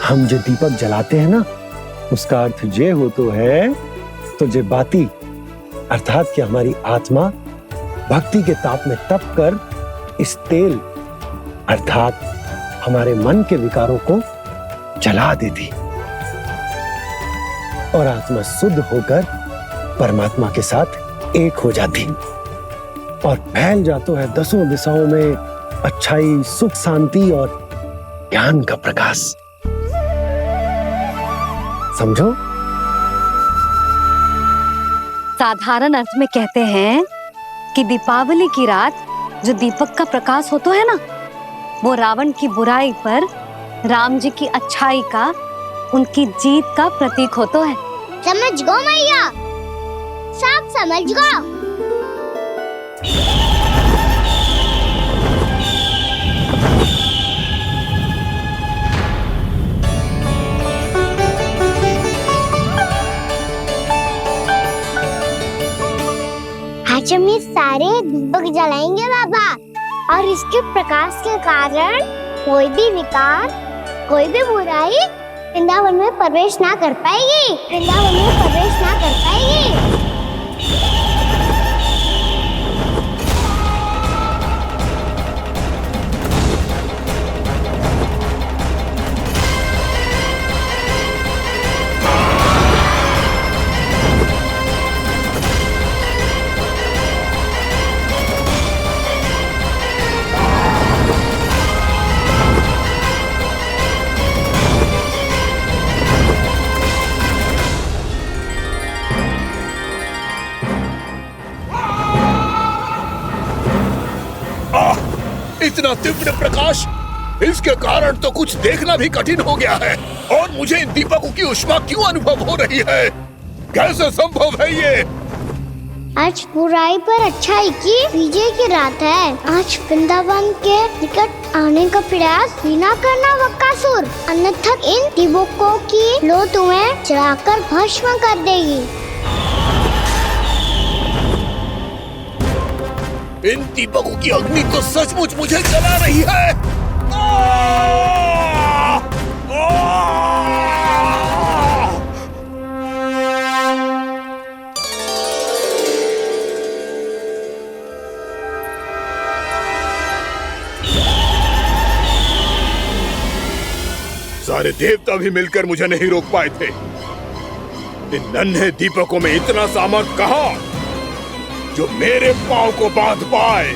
हम जो दीपक जलाते हैं ना, उसका अर्थ ये हो तो है, तो जे बाती अर्थात कि हमारी आत्मा भक्ति के ताप में तप कर इस तेल अर्थात हमारे मन के विकारों को जला देती और आत्मा शुद्ध होकर परमात्मा के साथ एक हो जाती और फैल जाता है दसों दिशाओं में अच्छाई, सुख, शांति और ज्ञान का प्रकाश। समझो? साधारण अर्थ में कहते हैं कि दीपावली की रात जो दीपक का प्रकाश होता है ना, वो रावण की बुराई पर राम जी की अच्छाई का, उनकी जीत का प्रतीक होता है। समझ गो मैया, सब समझ गो। आज हम ये सारे दीपक जलाएंगे बाबा, और इसके प्रकाश के कारण कोई भी विकार, कोई भी बुराई वृंदावन में प्रवेश ना कर पाएगी, वृंदावन में प्रवेश ना कर पाएगी। इतना तीव्र प्रकाश, इसके कारण तो कुछ देखना भी कठिन हो गया है। और मुझे इन दीपकों की उष्मा क्यों अनुभव हो रही है? कैसे संभव है ये? आज बुराई पर अच्छाई की विजय की रात है। आज वृंदावन के निकट आने का प्रयास भी ना करना बकासुर, अन्यथा इन दीपकों की लो तुम्हें जलाकर भस्म कर देगी। इन दीपकों की अग्नि तो सचमुच मुझे जला रही है। सारे देवता भी मिलकर मुझे नहीं रोक पाए थे। इन नन्हे दीपकों में इतना सामर्थ कहां जो मेरे पांव को बांध पाए।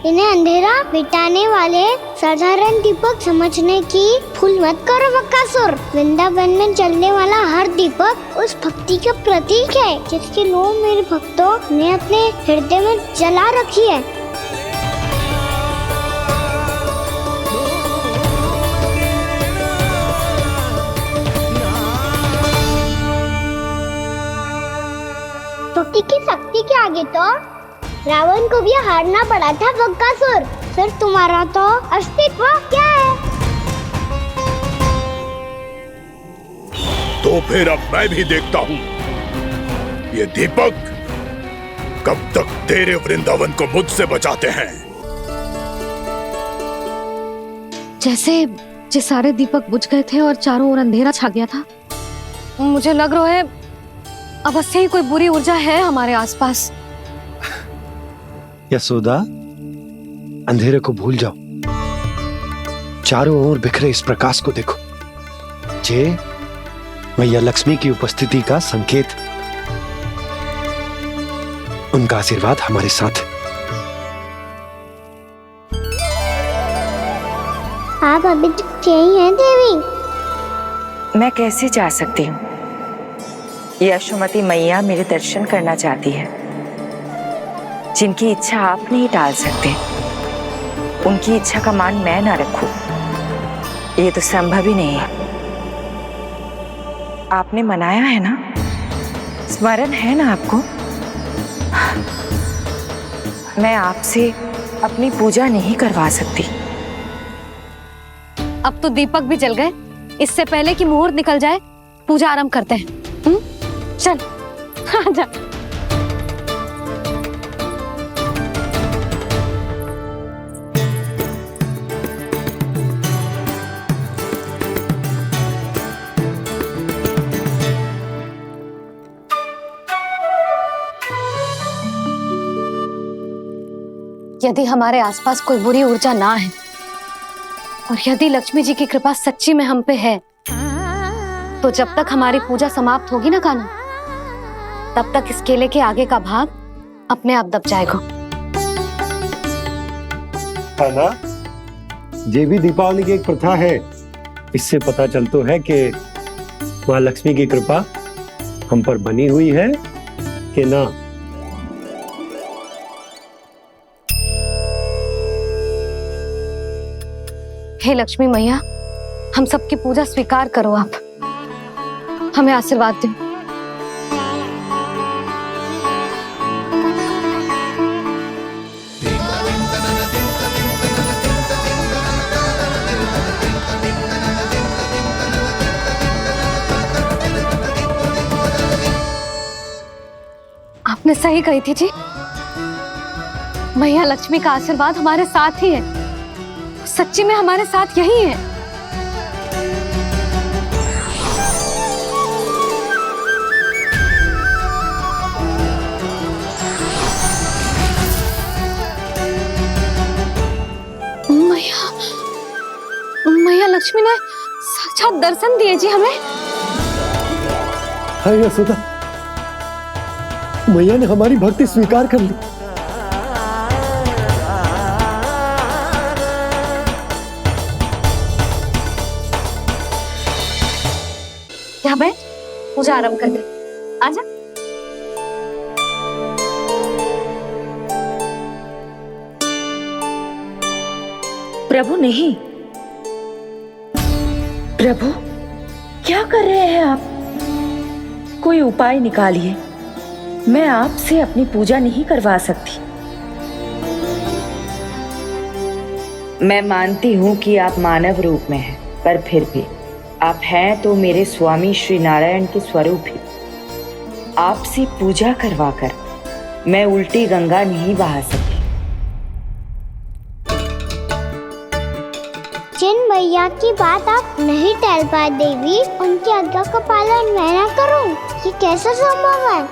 इन्हें अंधेरा मिटाने वाले साधारण दीपक समझने की भूल मत करो बकासुर। वृंदावन में जलने वाला हर दीपक उस भक्ति का प्रतीक है जिसकी लो मेरे भक्तों ने अपने हृदय में जला रखी है। स्तुति की शक्ति के आगे तो रावण को भी हारना पड़ा था बकासुर। फिर तुम्हारा तो अस्तित्व क्या है? तो फिर अब मैं भी देखता हूं ये दीपक कब तक तेरे वृंदावन को मुझसे बचाते हैं। जैसे सारे दीपक बुझ गए थे और चारों ओर अंधेरा छा गया था, मुझे लग रहा है अवश्य ही कोई बुरी ऊर्जा है हमारे आसपास। यशोदा, अंधेरे को भूल जाओ, चारों ओर बिखरे इस प्रकाश को देखो। जे मैया लक्ष्मी की उपस्थिति का संकेत, उनका आशीर्वाद हमारे साथ। आप अभी तक यही हैं देवी? मैं कैसे जा सकती हूँ? यशोमती मैया मेरे दर्शन करना चाहती है। जिनकी इच्छा आप नहीं टाल सकते, उनकी इच्छा का मान मैं ना रखूं, ये तो संभव ही नहीं है। आपने मनाया है ना, स्मरण है ना आपको? मैं आपसे अपनी पूजा नहीं करवा सकती। अब तो दीपक भी जल गए, इससे पहले कि मुहूर्त निकल जाए पूजा आरंभ करते हैं। चल आजा। यदि हमारे आसपास कोई बुरी ऊर्जा ना है और यदि लक्ष्मी जी की कृपा सच्ची में हम पे है, तो जब तक हमारी पूजा समाप्त होगी ना कान्हा, तब तक इस केले के आगे का भाग अपने आप दब जाएगा। है ना? ये भी दीपावली की एक प्रथा है। इससे पता चलता है कि माँ लक्ष्मी की कृपा हम पर बनी हुई है कि ना। हे लक्ष्मी मैया, हम सबकी पूजा स्वीकार करो, आप हमें आशीर्वाद दो। आपने सही कही थी जी, मैया लक्ष्मी का आशीर्वाद हमारे साथ ही है, सच्ची में हमारे साथ यही है। मैया लक्ष्मी ने साक्षात दर्शन दिए जी हमें। हाय यशोदा, मैया ने हमारी भक्ति स्वीकार कर ली। यहाँ बैठ, पूजा आरंभ कर दे। आजा। प्रभु नहीं, प्रभु क्या कर रहे हैं आप? कोई उपाय निकालिए, मैं आपसे अपनी पूजा नहीं करवा सकती। मैं मानती हूँ कि आप मानव रूप में हैं, पर फिर भी आप हैं तो मेरे स्वामी श्री नारायण के स्वरूप ही। आपसे पूजा करवाकर मैं उल्टी गंगा नहीं बहा सकती। जिन भैया की बात आप नहीं टाल पाए देवी, उनकी आज्ञा का पालन मैं ना करूं, ये कैसे संभव है?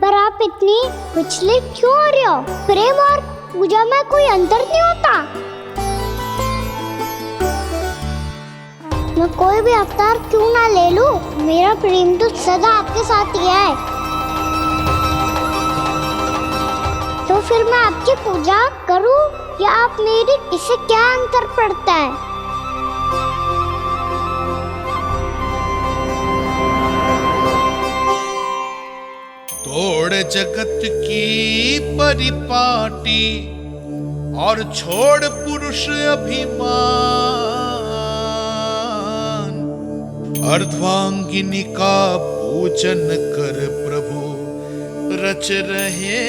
पर आप इतनी विचलित क्यों हो रहे हो? प्रेम और पूजा में कोई अंतर नहीं होता। मैं कोई भी अवतार क्यों ना ले लूं, मेरा प्रेम तो सदा आपके साथ ही है। तो फिर मैं आपकी पूजा करूं या आप मेरी, इससे क्या अंतर पड़ता है? तोड़ जगत की परिपाटी और छोड़ पुरुष अभिमान, अर्धांगिनी का पूजन कर प्रभु रच रहे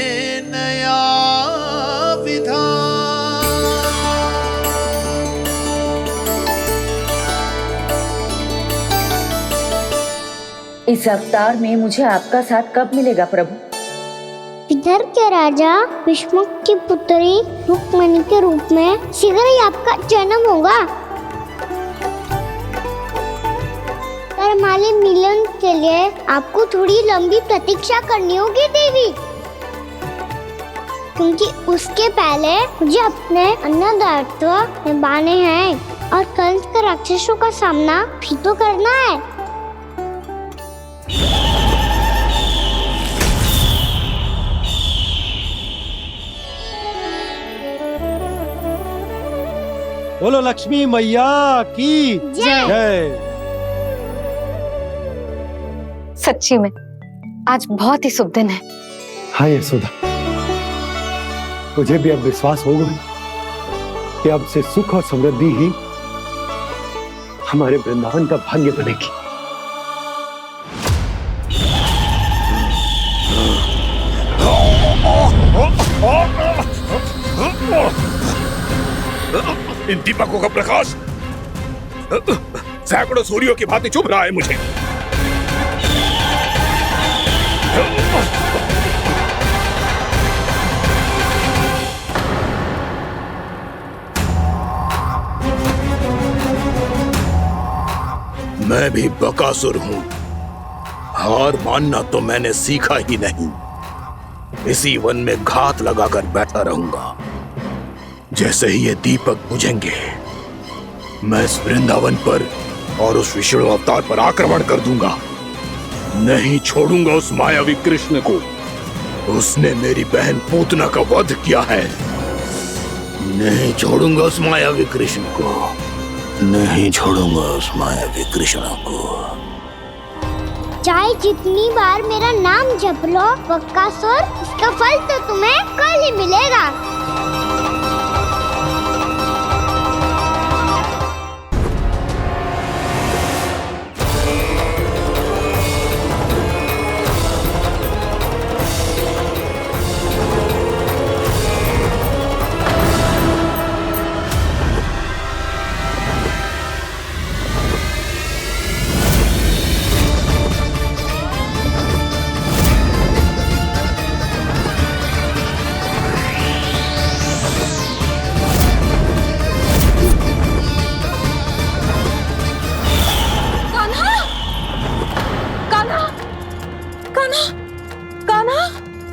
नया विधान। इस अवतार में मुझे आपका साथ कब मिलेगा प्रभु? इधर के राजा भीष्म की पुत्री रुक्मिणी के रूप में शीघ्र ही आपका जन्म होगा। पर हमारे मिलन के लिए आपको थोड़ी लंबी प्रतीक्षा करनी होगी देवी, क्योंकि उसके पहले मुझे अपने अन्य दायित्व निभाने हैं और कंस के राक्षसों का सामना भी तो करना है। बोलो लक्ष्मी मैया की जय। सच्ची में आज बहुत ही शुभ दिन है। हाँ यशोदा, मुझे भी अब विश्वास हो गया कि अब से सुख और समृद्धि ही हमारे वृंदावन का भाग्य बनेगी। इन दीपकों का प्रकाश सैकड़ों सूर्यों की भांति चुभ रहा है मुझे। मैं भी बकासुर हूं, हार मानना तो मैंने सीखा ही नहीं। इसी वन में घात लगाकर बैठा रहूंगा। जैसे ही ये दीपक बुझेंगे, मैं इस वृंदावन पर और उस विष्णु अवतार पर आक्रमण कर दूंगा। नहीं छोड़ूंगा उस मायावी कृष्ण को। उसने मेरी बहन पूतना का वध किया है। नहीं छोड़ूंगा उस मायावी कृष्ण को। नहीं छोड़ूंगा उस मायावी कृष्ण को। चाहे जितनी बार मेरा नाम जप लो बकासुर, इसका फल तो तुम्हें कल ही मिलेगा।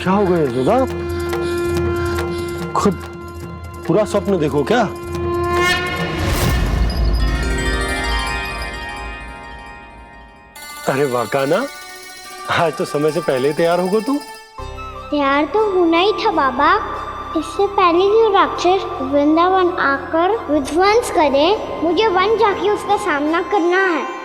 क्या हो गया यशोदा? खुद पूरा स्वप्न देखो क्या? अरे वाह कान्हा, आज तो समय से पहले तैयार होगा तू। तैयार तो होना ही था बाबा। इससे पहले कि राक्षस वृंदावन आकर विध्वंस करे, मुझे वन जाके उसका सामना करना है।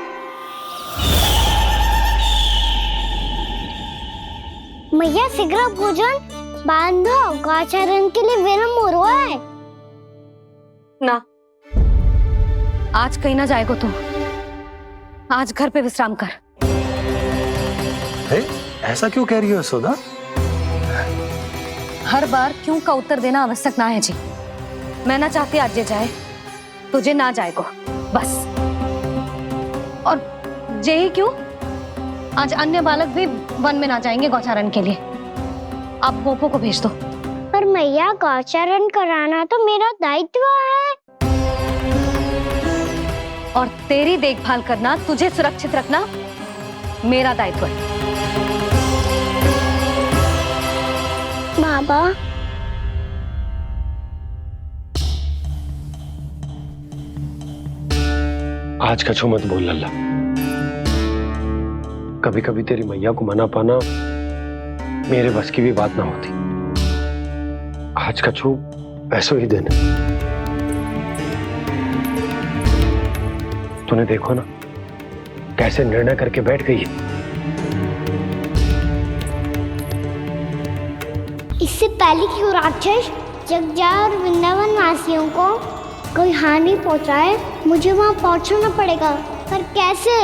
मैया शीघ्र भोजन बांधो, गौचरण के लिए विलंब हो रहा है। ना, आज कहीं ना जाएगा तुम। आज घर पे विश्राम कर। ऐसा क्यों कह रही हो यशोदा? हर बार क्यों का उत्तर देना आवश्यक ना है जी। मैं ना चाहती आज ये जाए, तुझे ना जाएगा बस। और यही क्यों, आज अन्य बालक भी वन में ना जाएंगे गौचारण के लिए। आप गोपो को भेज दो। पर मैया गौचारण कराना तो मेरा दायित्व है। और तेरी देखभाल करना, तुझे सुरक्षित रखना मेरा दायित्व है। बाबा, आज कछु मत बोल लल्ला। कभी कभी तेरी मैया को मना पाना मेरे बस की भी बात ना होती। आज कछु ऐसो ही दिन है। तूने देखो ना कैसे निर्णय करके बैठ गई है। इससे पहले कि वो राक्षस जगजा और वृंदावन वासियों को कोई हानि पहुंचाए, मुझे वहां पहुंचना पड़ेगा। पर कैसे?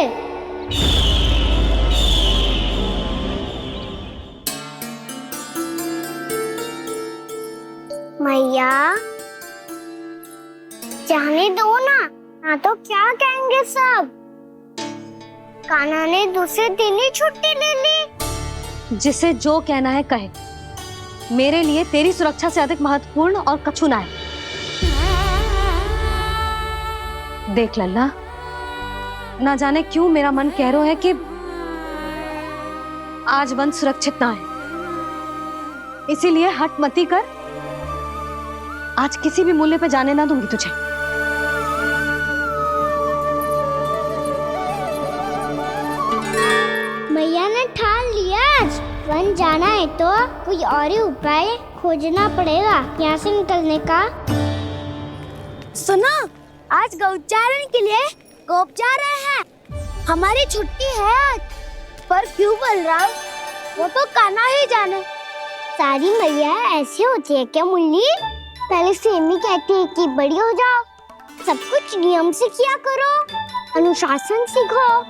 मैया जाने दो ना तो क्या कहेंगे सब। कान्हा ने दूसरे दिन ही छुट्टी ले ली। जिसे जो कहना है कहे, मेरे लिए तेरी सुरक्षा से अधिक महत्वपूर्ण और कछु ना है। देख लल्ला, ना जाने क्यों मेरा मन कह रहा है कि आज वन सुरक्षित ना है, इसीलिए हट मती कर। आज किसी भी मूल्य पे जाने ना दूंगी तुझे। मैया ने ठान लिया, आज वन जाना है तो कोई और ही उपाय खोजना पड़ेगा यहाँ से निकलने का। सुनो, आज गौचारण के लिए गोप जा रहे हैं। हमारी छुट्टी है आज। पर क्यों बलराम? वो तो कान्हा ही जाने। सारी मैया ऐसी होती है क्या मुल्ली? पहले सेमी कहती है कि बड़ी हो जाओ, सब कुछ नियम से किया करो, अनुशासन सीखो।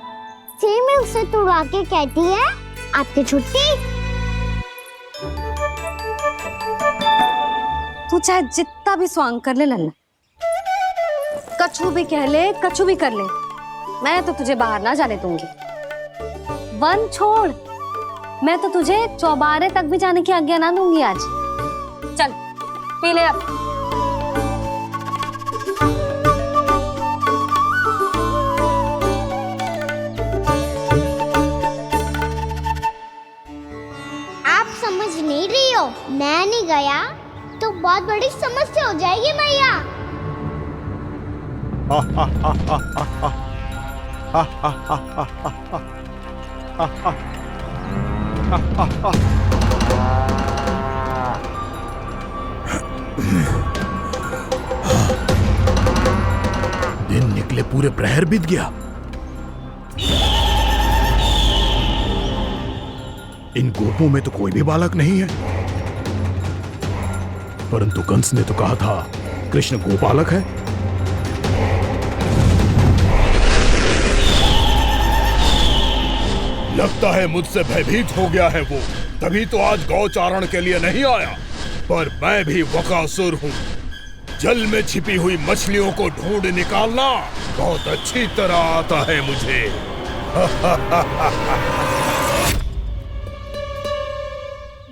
सेमी उसे तुड़वा के कहती है आपकी छुट्टी। तू चाहे जितना भी स्वांग कर ले लल्ला, कछु भी कह ले, कछु भी कर ले, मैं तो तुझे बाहर ना जाने दूंगी। वन छोड़, मैं तो तुझे चौबारे तक भी जाने की आज्ञा ना दूंगी आज। चल पी ले अब। आप समझ नहीं रही हो, मैं नहीं गया तो बहुत बड़ी समस्या हो जाएगी मैया। दिन निकले पूरे प्रहर बीत गया। इन गोपों में तो कोई भी बालक नहीं है, परंतु कंस ने तो कहा था कृष्ण गोपालक है। लगता है मुझसे भयभीत हो गया है वो, तभी तो आज गौचारण के लिए नहीं आया। पर मैं भी वकासुर हूँ, जल में छिपी हुई मछलियों को ढूंढ निकालना बहुत अच्छी तरह आता है मुझे।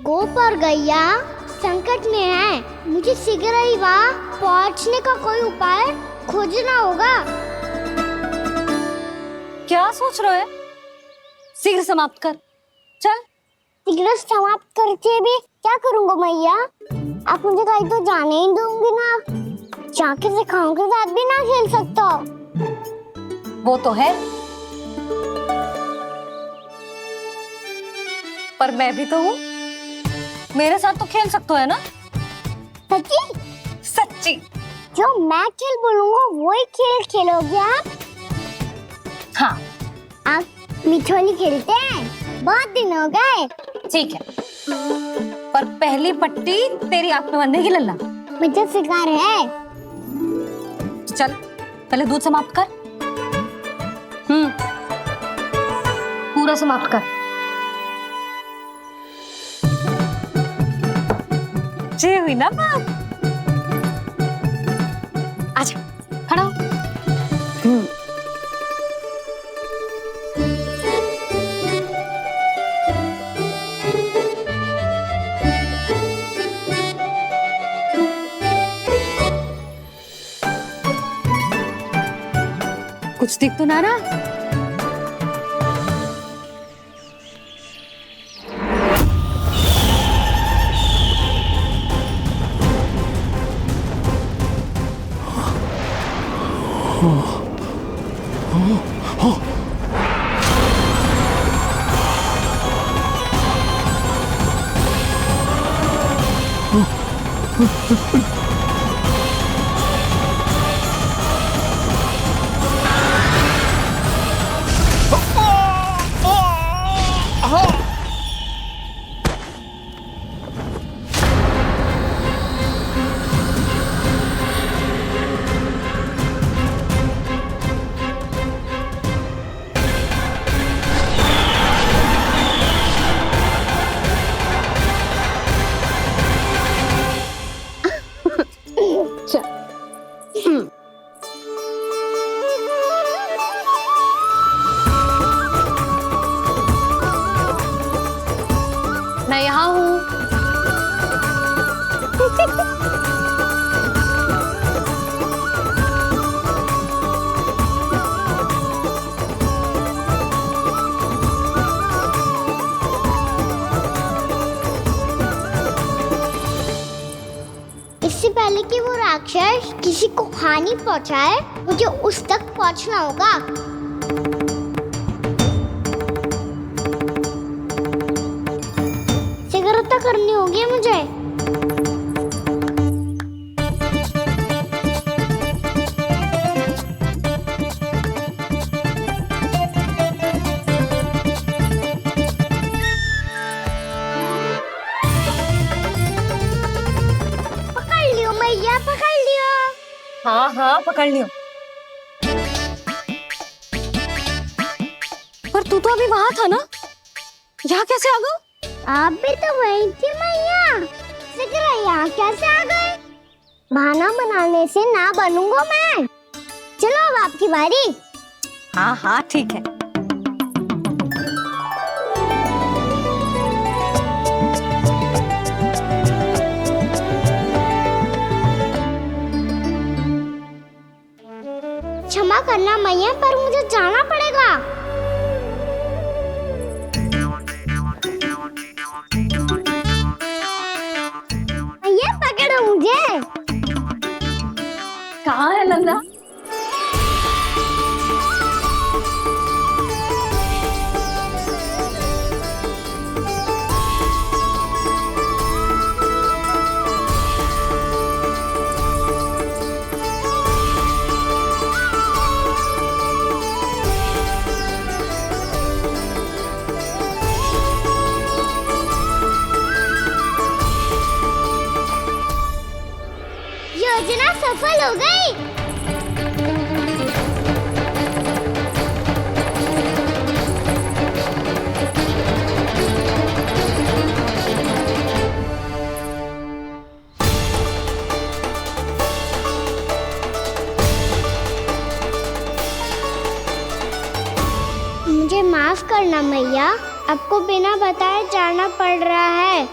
गोप और गैया संकट में है, मुझे शीघ्र ही वहाँ पहुँचने का कोई उपाय खोजना होगा। क्या सोच रहे हो? शीघ्र समाप्त कर, चल। शीघ्र समाप्त करके भी क्या करूँगा मैया? आप मुझे कहीं तो जाने ही दूंगी ना, जाके सिखाओं के साथ भी ना खेल सकता। वो तो है, पर मैं भी तो हूँ, मेरे साथ तो खेल सकते हो है ना? सच्ची? सच्ची। जो मैं खेल बोलूँगा वही खेल खेलोगे आप? हाँ। आप मिठोली खेलते हैं? बहुत दिन हो गए। ठीक है, पर पहली पट्टी तेरी आंख में बंधेगी लल्ला। मुझे शिकार है। चल पहले दूध समाप्त कर। पूरा समाप्त कर। जे हुई ना बात। आजा खड़ा हो। कुछ दिख तो ना रहा। पहले कि वो राक्षस किसी को हानि पहुंचाए, मुझे उस तक पहुंचना होगा। सिगरेट करनी होगी मुझे। हाँ हाँ पकड़ लियो। पर तू तो अभी वहां था ना, यहाँ कैसे आ गई? आप भी तो वही थी मैया। सिकरा यहाँ कैसे आ गए? बहाना बनाने से ना बनूंगा मैं। चलो अब आपकी बारी। हाँ हाँ ठीक है। क्षमा करना मैया, पर मुझे जाना पड़ेगा। मैया पकड़ो मुझे। कहाँ है नंदा? योजना सफल हो गई। मुझे माफ करना मैया, आपको बिना बताए जाना पड़ रहा है।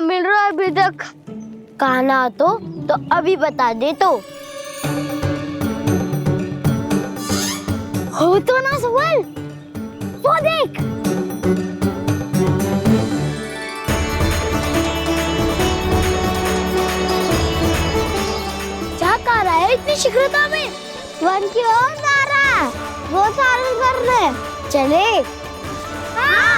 मिल रहा है अभी तक। कहना तो अभी बता दे तो। हो तो ना सवाल, वो देख। क्या कर रहा है इतनी शीघ्रता में? वन की ओर जा रहा है, वो सारे कर रहे। चले। हाँ।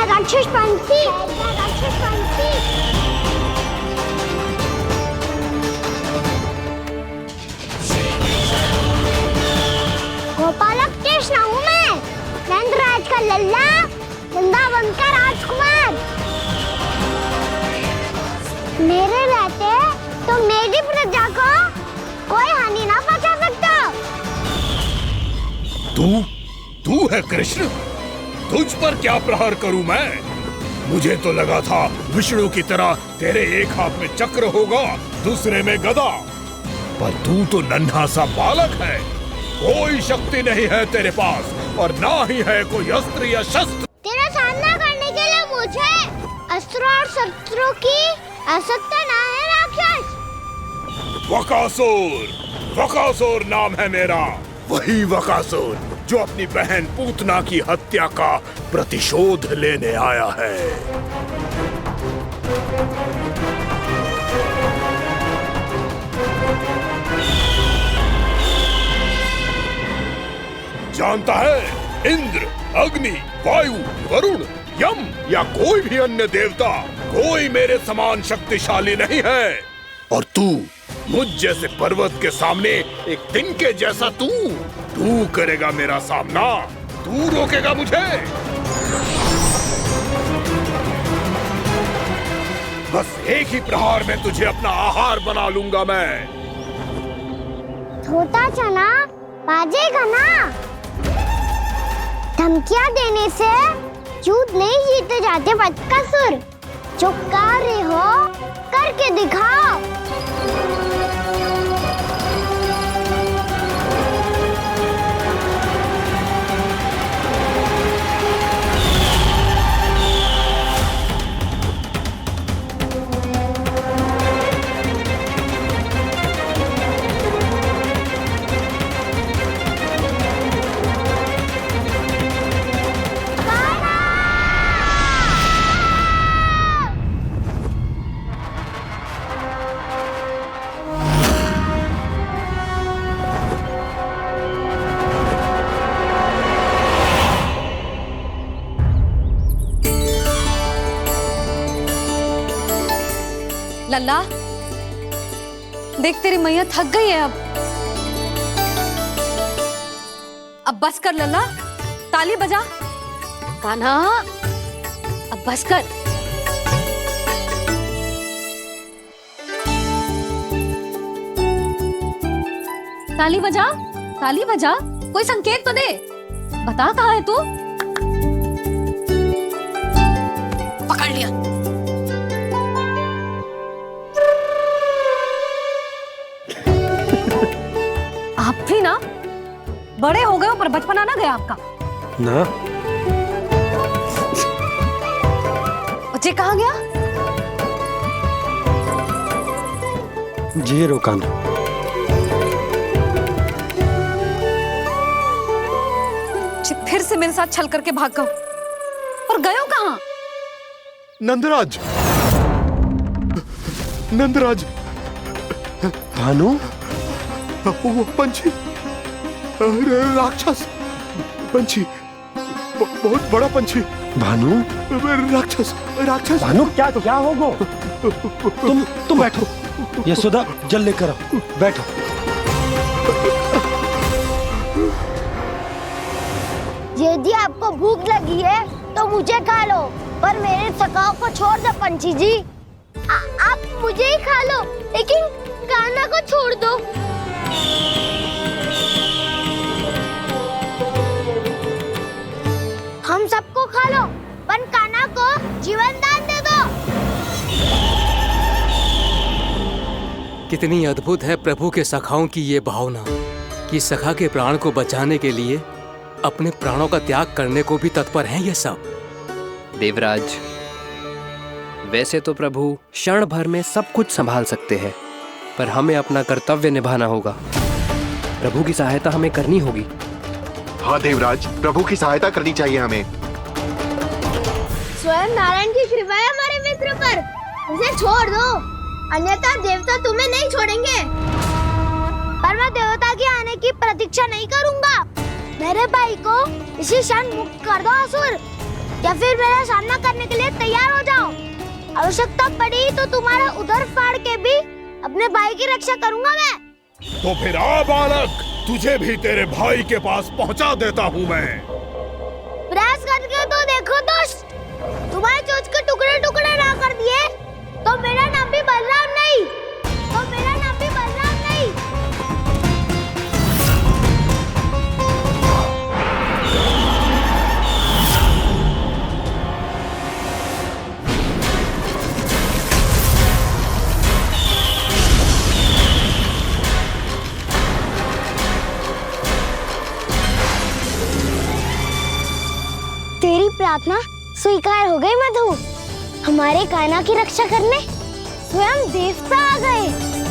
राक्षस पंछी, राक्षस पंछी। गोपालक कृष्ण हूँ मैं, नंदराज का लल्ला, वृंदावन का राजकुमार। मेरे रहते तो मेरी प्रजा को कोई हानि ना पहुंचा सकता। तू है कृष्ण? तुझ पर क्या प्रहार करूं मैं? मुझे तो लगा था विष्णु की तरह तेरे एक हाथ में चक्र होगा, दूसरे में गदा। पर तू तो नन्हा सा बालक है, कोई शक्ति नहीं है तेरे पास और ना ही है कोई अस्त्र या शस्त्र। तेरा सामना करने के लिए मुझे अस्त्र और शस्त्रों की आवश्यकता ना है राक्षस। वकासुर, वकासुर नाम है मेरा, वही वकासुर जो अपनी बहन पूतना की हत्या का प्रतिशोध लेने आया है। जानता है, इंद्र अग्नि, वायु, वरुण, यम या कोई भी अन्य देवता, कोई मेरे समान शक्तिशाली नहीं है। और तू मुझ जैसे पर्वत के सामने एक तिनके जैसा तू करेगा मेरा सामना? तू रोकेगा मुझे? बस एक ही प्रहार में तुझे अपना आहार बना लूंगा मैं। छोटा चना बाजेगा ना। धमकियां देने से युद्ध नहीं जीते जाते बदकसूर। जो कार्य हो करके दिखाओ। लल्ला, देख तेरी मैया थक गई है अब बस कर लल्ला, ताली बजा। कान्हा, अब बस कर। ताली बजा, ताली बजा, कोई संकेत तो दे। बता कहाँ है तू? पकड़ लिया। आप भी ना बड़े हो गए हो पर बचपना ना गया आपका ना। बच्चे कहाँ गया? जी रोकान। फिर से मेरे साथ छल करके भाग गए और गए हो कहाँ? नंदराज, नंदराज। भानु, वो पंछी, राक्षस पंछी, बहुत बड़ा पंछी। भानु, राक्षस, राक्षस। भानु, क्या होगा? तुम बैठो। यशोदा, जल लेकर आओ। बैठो। यदि आपको भूख लगी है तो मुझे खा लो, पर मेरे सखाओं को छोड़ दो पंछी जी। आप मुझे ही खा लो, लेकिन कान्हा को छोड़ दो। हम सबको खा लो, पर कान्हा को जीवन दान दे दो। कितनी अद्भुत है प्रभु के सखाओं की ये भावना कि सखा के प्राण को बचाने के लिए अपने प्राणों का त्याग करने को भी तत्पर हैं ये सब। देवराज, वैसे तो प्रभु क्षण भर में सब कुछ संभाल सकते हैं, पर हमें अपना कर्तव्य निभाना होगा। प्रभु की सहायता हमें करनी होगी। हाँ देवराज, प्रभु की सहायता करनी चाहिए हमें। स्वयं नारायण की कृपा है हमारे मित्र पर, उसे छोड़ दो, अन्यथा देवता तुम्हें नहीं छोड़ेंगे। पर मैं देवता के आने की प्रतीक्षा नहीं करूंगा। मेरे भाई को इसी क्षण मुक्त कर दो असुर, या फिर मेरा सामना करने के लिए तैयार हो जाओ। आवश्यकता पड़ी तो तुम्हारा उदर फाड़ के भी अपने भाई की रक्षा करूंगा मैं। तो फिर आ बालक, तुझे भी तेरे भाई के पास पहुंचा देता हूँ मैं। प्रयास करके तो देखो दोस्त, तुम्हारे चोंच के टुकड़े टुकड़े ना कर दिए तो मेरा नाम भी बलराम नहीं, तो मेरा नाम भी बलराम नहीं। तेरी प्रार्थना स्वीकार हो गई मधु। हमारे कान्हा की रक्षा करने स्वयं देवता आ गए।